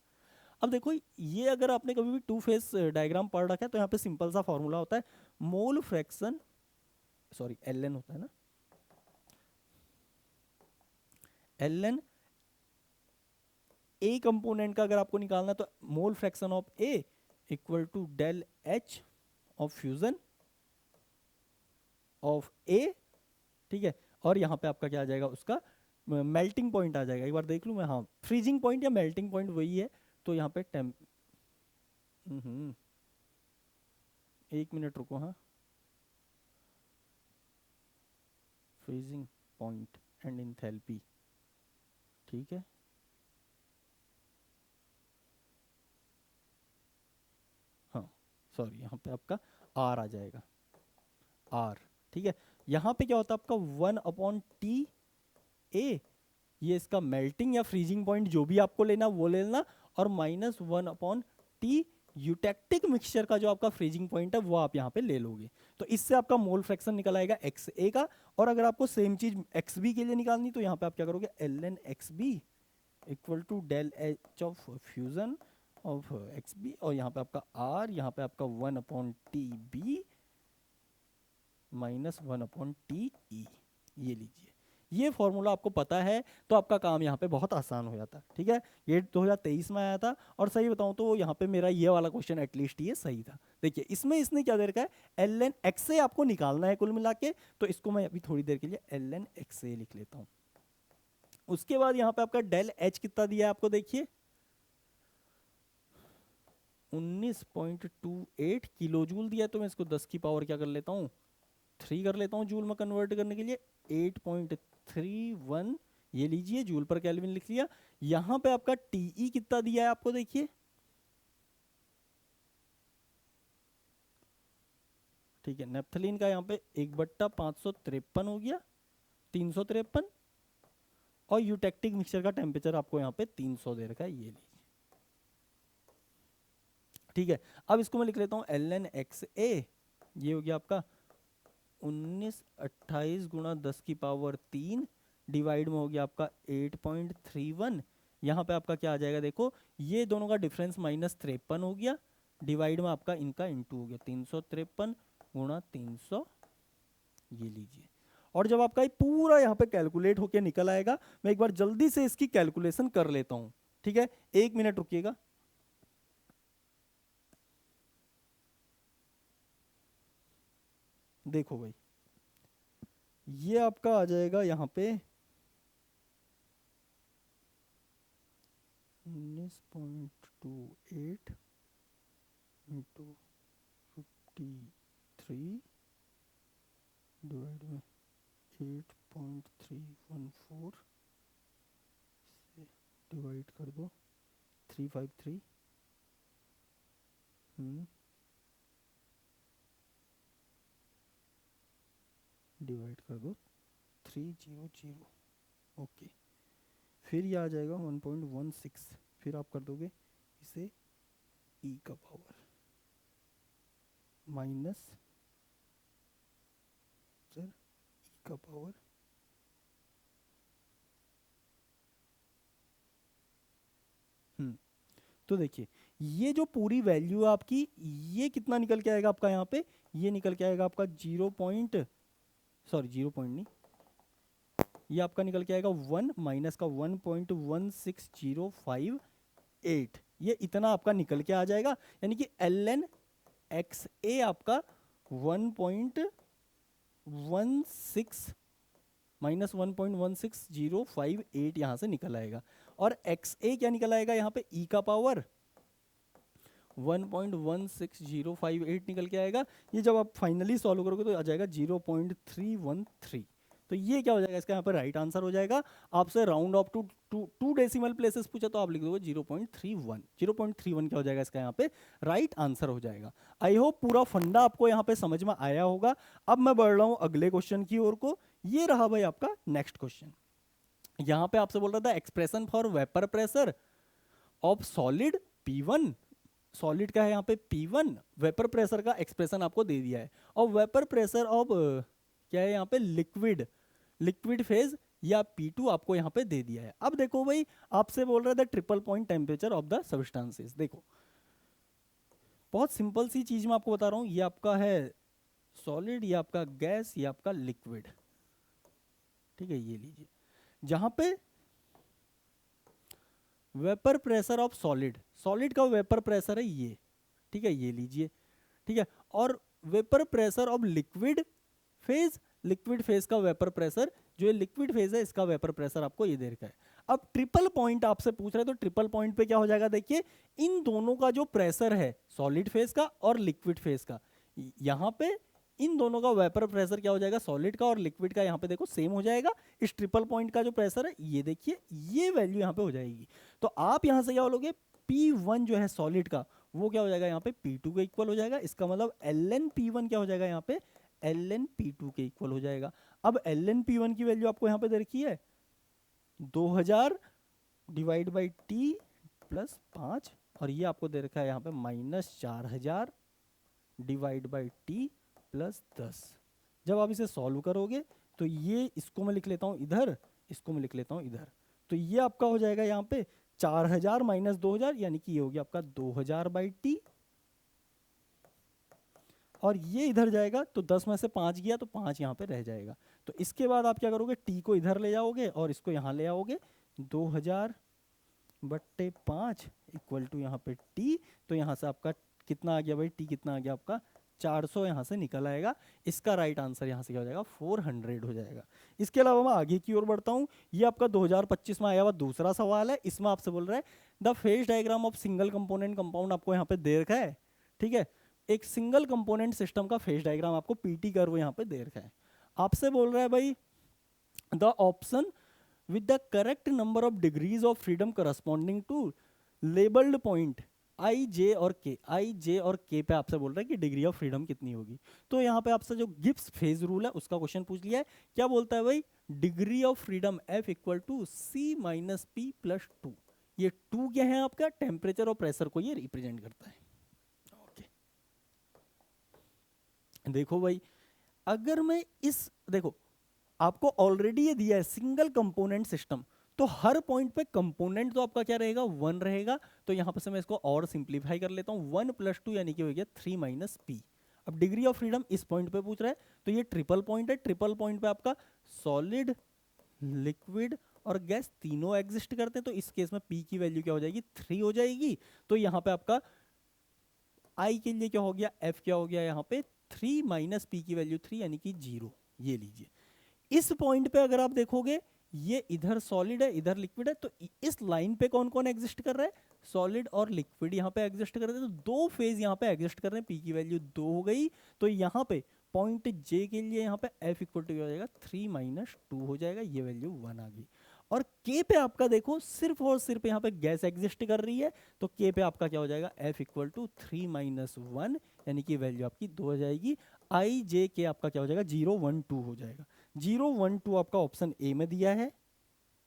अब देखो, ये अगर आपने कभी भी टू फेज डायग्राम पढ़ रखा है तो यहाँ पे सिंपल सा फॉर्मूला होता है, mole fraction, sorry L N होता है ना, एल एन ए कंपोनेंट का अगर आपको निकालना है तो mole fraction of A equal to del H of fusion of A. ठीक है, और यहाँ पे आपका क्या आ जाएगा, उसका मेल्टिंग पॉइंट आ जाएगा। एक बार देख लूँ मैं, हाँ फ्रीजिंग पॉइंट या मेल्टिंग पॉइंट वही है। तो यहाँ पे एक मिनट रुको, हाँ, फ्रीजिंग पॉइंट एंड इंथैल्पी। ठीक है, हाँ सॉरी, यहाँ पे आपका आर आ जाएगा, आर। ठीक है, यहाँ पे क्या होता है आपका 1/T ए, ये इसका मेल्टिंग या फ्रीजिंग पॉइंट जो भी आपको लेना वो ले लेना, और -1/T यूटेक्टिक मिक्सचर का जो आपका फ्रीजिंग पॉइंट है वो आप यहाँ पे ले लोगे। तो इससे आपका मोल फ्रैक्शन निकल आएगा एक्स ए का। और अगर आपको सेम चीज एक्स बी के लिए निकालनी तो यहाँ पे आप क्या करोगे, L N X B equal to del H of fusion of X B, और यहाँ पे आपका आर, यहाँ पे आपका 1/T बी -1/T ई। ये लीजिए, ये फॉर्मूला आपको पता है तो आपका काम यहाँ पे बहुत आसान हो जाता है। ठीक है, ये 2023 में आया था, और सही बताऊँ तो यहाँ पे मेरा ये वाला क्वेश्चन एटलीस्ट ये सही था। देखिए इसमें इसने क्या दे रखा है, एल एन एक्स ए आपको निकालना है कुल मिला के, तो इसको मैं अभी थोड़ी देर के लिए एल एन एक्स ए लिख लेता हूँ। उसके बाद यहाँ पे आपका डेल एच कितना दिया है आपको, देखिए 19.28 किलो जूल दिया है। तो मैं इसको 10 की पावर क्या कर लेता हूँ, 3 कर लेता हूँ जूल में कन्वर्ट करने के लिए, 8.31 ये लीजिए जूल पर केल्विन लिख लिया। यहाँ पे आपका टीई कितना दिया है आपको, देखिए ठीक है, नेप्थलीन का यहाँ पे 1/553 हो गया, 353, और यूटेक्टिक मिक्सचर का टेम्परेचर आपको यहाँ पे 300 दे रखा है, ये लीजिए। ठीक है, अब इसको मैं लिख लेता हूँ एल एन एक्स ए, ये हो गया आपका 1928 गुणा 10 की पावर 3 डिवाइड में हो गया आपका 8.31। यहाँ पे आपका क्या आ जाएगा, देखो ये दोनों का डिफरेंस -53 हो गया, डिवाइड में आपका इनका इंटू हो गया 353 गुणा 300, ये लीजिए। और जब आपका ये पूरा यहाँ पे कैलकुलेट होके निकल आएगा, मैं एक बार जल्दी से इसकी कैलकुलेशन कर लेता हूँ। ठीक है, 1 मिनट रुकिएगा। देखो भाई, ये आपका आ जाएगा यहाँ पे 19.28 इंटू 53 डिवाइड में 8.314 से डिवाइड कर दो 353, डिवाइड कर दो 300, ओके। फिर ये आ जाएगा 1.16, फिर आप कर दोगे इसे ई का पावर माइनस ई का पावर तो देखिए ये जो पूरी वैल्यू है आपकी, ये कितना निकल के आएगा आपका यहाँ पे, ये निकल के आएगा आपका 0 पॉइंट नहीं, ये आपका निकल के आएगा 1 माइनस का 1.16058, ये इतना आपका निकल के आ जाएगा। यानी कि ln XA आपका 1.16 माइनस 1.16058 यहाँ से निकल आएगा। और XA क्या निकल आएगा यहाँ पे, e का पावर 1.16058 निकल के आएगा। ये जब आप फाइनली सॉल्व करोगे तो आ जाएगा 0.313। तो ये क्या हो जाएगा, इसका यहाँ पे राइट आंसर हो जाएगा। आपसे round off to two decimal places पूछा तो आप लिख दोगे 0.31। 0.31 क्या हो जाएगा इसका यहाँ पे राइट आंसर हो जाएगा। आई होप पूरा फंडा आपको यहाँ पे समझ में आया होगा। अब मैं बढ़ रहा हूँ अगले क्वेश्चन की ओर को। ये रहा भाई आपका नेक्स्ट क्वेश्चन। यहाँ पे आपसे बोल रहा था expression for vapour pressure of solid P1। Solid का है यहाँ पे P1, वेपर प्रेशर का एक्सप्रेशन आपको दे दिया है। और वेपर प्रेशर ऑफ क्या है यहाँ पे, लिक्विड फेज या P2 आपको यहाँ पे दे दिया है। अब देखो भाई आपसे बोल रहा था triple point temperature of the substances. देखो बहुत सिंपल सी चीज मैं आपको बता रहा हूँ, ये आपका है सॉलिड, ये आपका गैस, ये आपका लिक्विड, ठीक है। ये लीजिए जहां पे vapour pressure of solid, solid का वेपर प्रेशर है ये, ठीक है, ये लीजिए, ठीक है। और vapour pressure of liquid phase का वेपर प्रेशर, जो ये लिक्विड फेज है इसका वेपर प्रेशर आपको ये दे रखा है। अब ट्रिपल पॉइंट आपसे पूछ रहे हैं तो ट्रिपल पॉइंट पे क्या हो जाएगा, देखिए इन दोनों का जो प्रेशर है सॉलिड फेज का और लिक्विड फेज का, यहाँ पे इन दोनों का वेपर प्रेशर क्या हो जाएगा, सॉलिड का और लिक्विड का यहाँ पे देखो सेम हो जाएगा। इस ट्रिपल पॉइंट का जो प्रेशर है ये देखिए ये वैल्यू यहाँ पे हो जाएगी। तो आप यहाँ से क्या बोलोगे, P1 जो है सॉलिड का वो क्या हो जाएगा यहाँ पे P2 के इक्वल हो जाएगा। इसका मतलब ln P1 क्या हो जाएगा यहाँ पे ln P2 के इक्वल हो जाएगा। अब ln P1 की वैल्यू आपको यहाँ पे दे रखी है 2000 डिवाइड बाई T प्लस 5, और ये आपको दे रखा है यहाँ पे -4000 डिवाइड बाई T प्लस 10। जब आप इसे सॉल्व करोगे तो ये इसको मैं लिख लेता हूँ इधर, इसको मैं लिख लेता हूँ इधर, तो ये आपका हो जाएगा यहाँ पे 4000 माइनस 2000, यानी कि ये हो गया आपका 2000 बाई T, और ये इधर जाएगा तो 10 में से 5 गया तो 5 यहाँ पे रह जाएगा। तो इसके बाद आप क्या करोगे, T को इधर ले जाओगे और इसको यहाँ ले आओगे, 2000 बट्टे 5 इक्वल टू यहाँ पे T। तो यहाँ से आपका कितना आ गया भाई, T कितना आ गया आपका 400 यहाँ से निकल आएगा। इसका राइट आंसर यहाँ से क्या हो जाएगा 400 हो जाएगा। इसके अलावा मैं आगे की ओर बढ़ता हूँ। ये आपका 2025 में आया हुआ दूसरा सवाल है। इसमें आपसे बोल रहा है the phase diagram of single component compound आपको यहाँ पे दे रखा है, ठीक है। एक सिंगल कंपोनेंट सिस्टम का फेज डायग्राम आपको पीटी कर्व यहाँ पे दे रखा है। आपसे बोल रहा है भाई the option with the correct number of degrees of freedom corresponding to labeled point I, J और K पे आपसे बोल रहा है कि डिग्री ऑफ फ्रीडम कितनी होगी। तो यहाँ पे आपसे जो गिब्स फेज रूल है उसका क्वेश्चन पूछ लिया है। क्या बोलता है भाई, degree of freedom F equal to C minus P plus 2। ये 2 क्या है आपका, टेम्परेचर और प्रेशर को ये रिप्रेजेंट करता है। ओके देखो भाई, अगर मैं इस देखो आपको ऑलरेडी ये दिया है सिंगल कंपोनेंट सिस्टम, तो हर पॉइंट पे कंपोनेंट तो आपका क्या रहेगा 1 रहेगा। तो यहां पर से मैं इसको और सिंप्लीफाई कर लेता हूं, 1 प्लस 2 यानी कि हो गया 3 माइनस पी। अब डिग्री ऑफ फ्रीडम इस पॉइंट पे पूछ रहा है तो ये ट्रिपल पॉइंट है। ट्रिपल पॉइंट पे आपका सॉलिड, लिक्विड और गैस तीनों एग्जिस्ट करते हैं, तो इस केस में पी की वैल्यू क्या हो जाएगी 3 हो जाएगी। तो यहाँ पे आपका आई के लिए क्या हो गया, एफ क्या हो गया यहाँ पे 3 माइनस पी की वैल्यू 3 यानी कि 0। ये लीजिए इस पॉइंट पे अगर आप देखोगे ये इधर सॉलिड है इधर लिक्विड है, तो इस लाइन पे कौन कौन एग्जिस्ट कर रहा है, सॉलिड और लिक्विड यहाँ पे एग्जिस्ट कर रहे हैं। तो 2 फेज यहाँ पे एग्जिस्ट कर रहे हैं, पी की वैल्यू 2 हो गई। तो यहाँ पे पॉइंट जे के लिए यहाँ पे एफ इक्वल टू हो जाएगा 3 माइनस 2 हो जाएगा, ये वैल्यू 1 आ गई। और के पे आपका देखो सिर्फ और सिर्फ यहाँ पे गैस एग्जिस्ट कर रही है, तो के पे आपका क्या हो जाएगा एफ इक्वल टू 3 माइनस 1 यानी कि वैल्यू आपकी 2 हो जाएगी। आई जे के आपका क्या हो जाएगा 0 1 2 हो जाएगा। 0 1 2 आपका ऑप्शन ए में दिया है,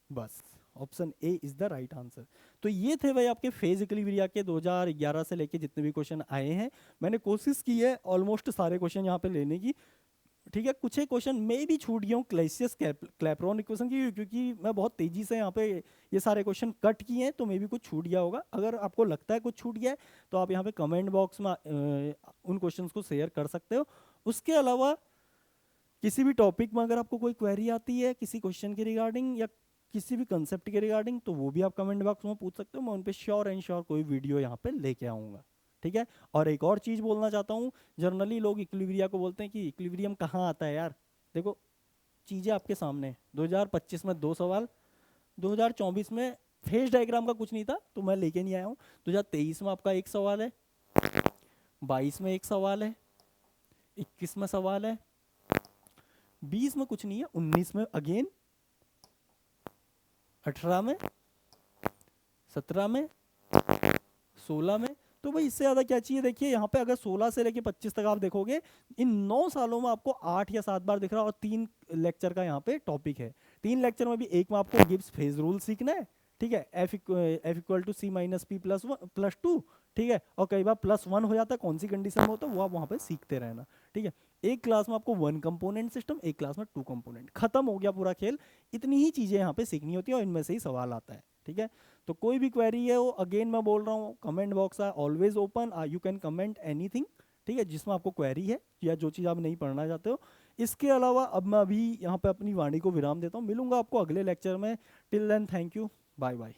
बस option A is the right answer. तो ये थे भाई आपके फेज इक्विलिब्रिया के 2011 से लेके जितने भी क्वेश्चन आए हैं। मैंने कोशिश की है ऑलमोस्ट सारे क्वेश्चन यहाँ पे लेने की, ठीक है, कुछ एक क्वेश्चन में भी छूट गया हूँ क्लैसियस क्लैपेरॉन इक्वेशन की, क्योंकि मैं बहुत तेजी से यहाँ पे ये सारे क्वेश्चन कट किए हैं, तो मे भी कुछ छूट गया होगा। अगर आपको लगता है कुछ छूट गया है तो आप यहाँ पे कमेंट बॉक्स में उन क्वेश्चंस को शेयर कर सकते हो। उसके अलावा किसी भी टॉपिक में अगर आपको कोई क्वेरी आती है किसी क्वेश्चन के रिगार्डिंग या किसी भी कंसेप्ट के रिगार्डिंग, तो वो भी आप कमेंट बॉक्स में पूछ सकते हो, मैं उन पे श्योर एंड श्योर कोई वीडियो यहाँ पे लेके आऊँगा। ठीक है, और एक और चीज़ बोलना चाहता हूँ, जनरली लोग इक्विलिब्रिया को बोलते हैं कि इक्विलिब्रियम कहाँ आता है यार। देखो चीज़ें आपके सामने हैं। 2025 में 2 सवाल, 2024 में फेज डायग्राम का कुछ नहीं था तो मैं लेके नहीं आया हूँ, 2023 में आपका 1 सवाल है, 22 में 1 सवाल है, 21 में सवाल है, 20 में कुछ नहीं है, 19 में अगेन, 18 में, 17 में, 16 में। तो भाई इससे ज़्यादा क्या चाहिए। देखिए यहाँ पे अगर 16 से लेके 25 तक आप देखोगे, इन 9 सालों में आपको 8 या 7 बार दिख रहा है, और 3 लेक्चर का यहाँ पे टॉपिक है। 3 लेक्चर में भी एक में आपको गिब्स फेज रूल सीखना है, ठीक है, F equal to C minus P plus two, ठीक है, और कई बार +1 हो जाता है, कौन सी कंडीशन में होता है वो आप वहाँ पे सीखते रहना। ठीक है, एक क्लास में आपको 1 कंपोनेंट सिस्टम, एक क्लास में 2 कंपोनेंट, खत्म हो गया पूरा खेल। इतनी ही चीज़ें यहाँ पे सीखनी होती है और इनमें से ही सवाल आता है। ठीक है, तो कोई भी क्वेरी है वो अगेन मैं बोल रहा हूँ, comment box are always open, you can comment anything. ठीक है, जिसमें आपको क्वेरी है या जो चीज़ आप नहीं पढ़ना चाहते हो। इसके अलावा अब मैं अभी यहाँ पे अपनी वाणी को विराम देता हूँ, मिलूंगा आपको अगले लेक्चर में। Till then thank you, bye bye.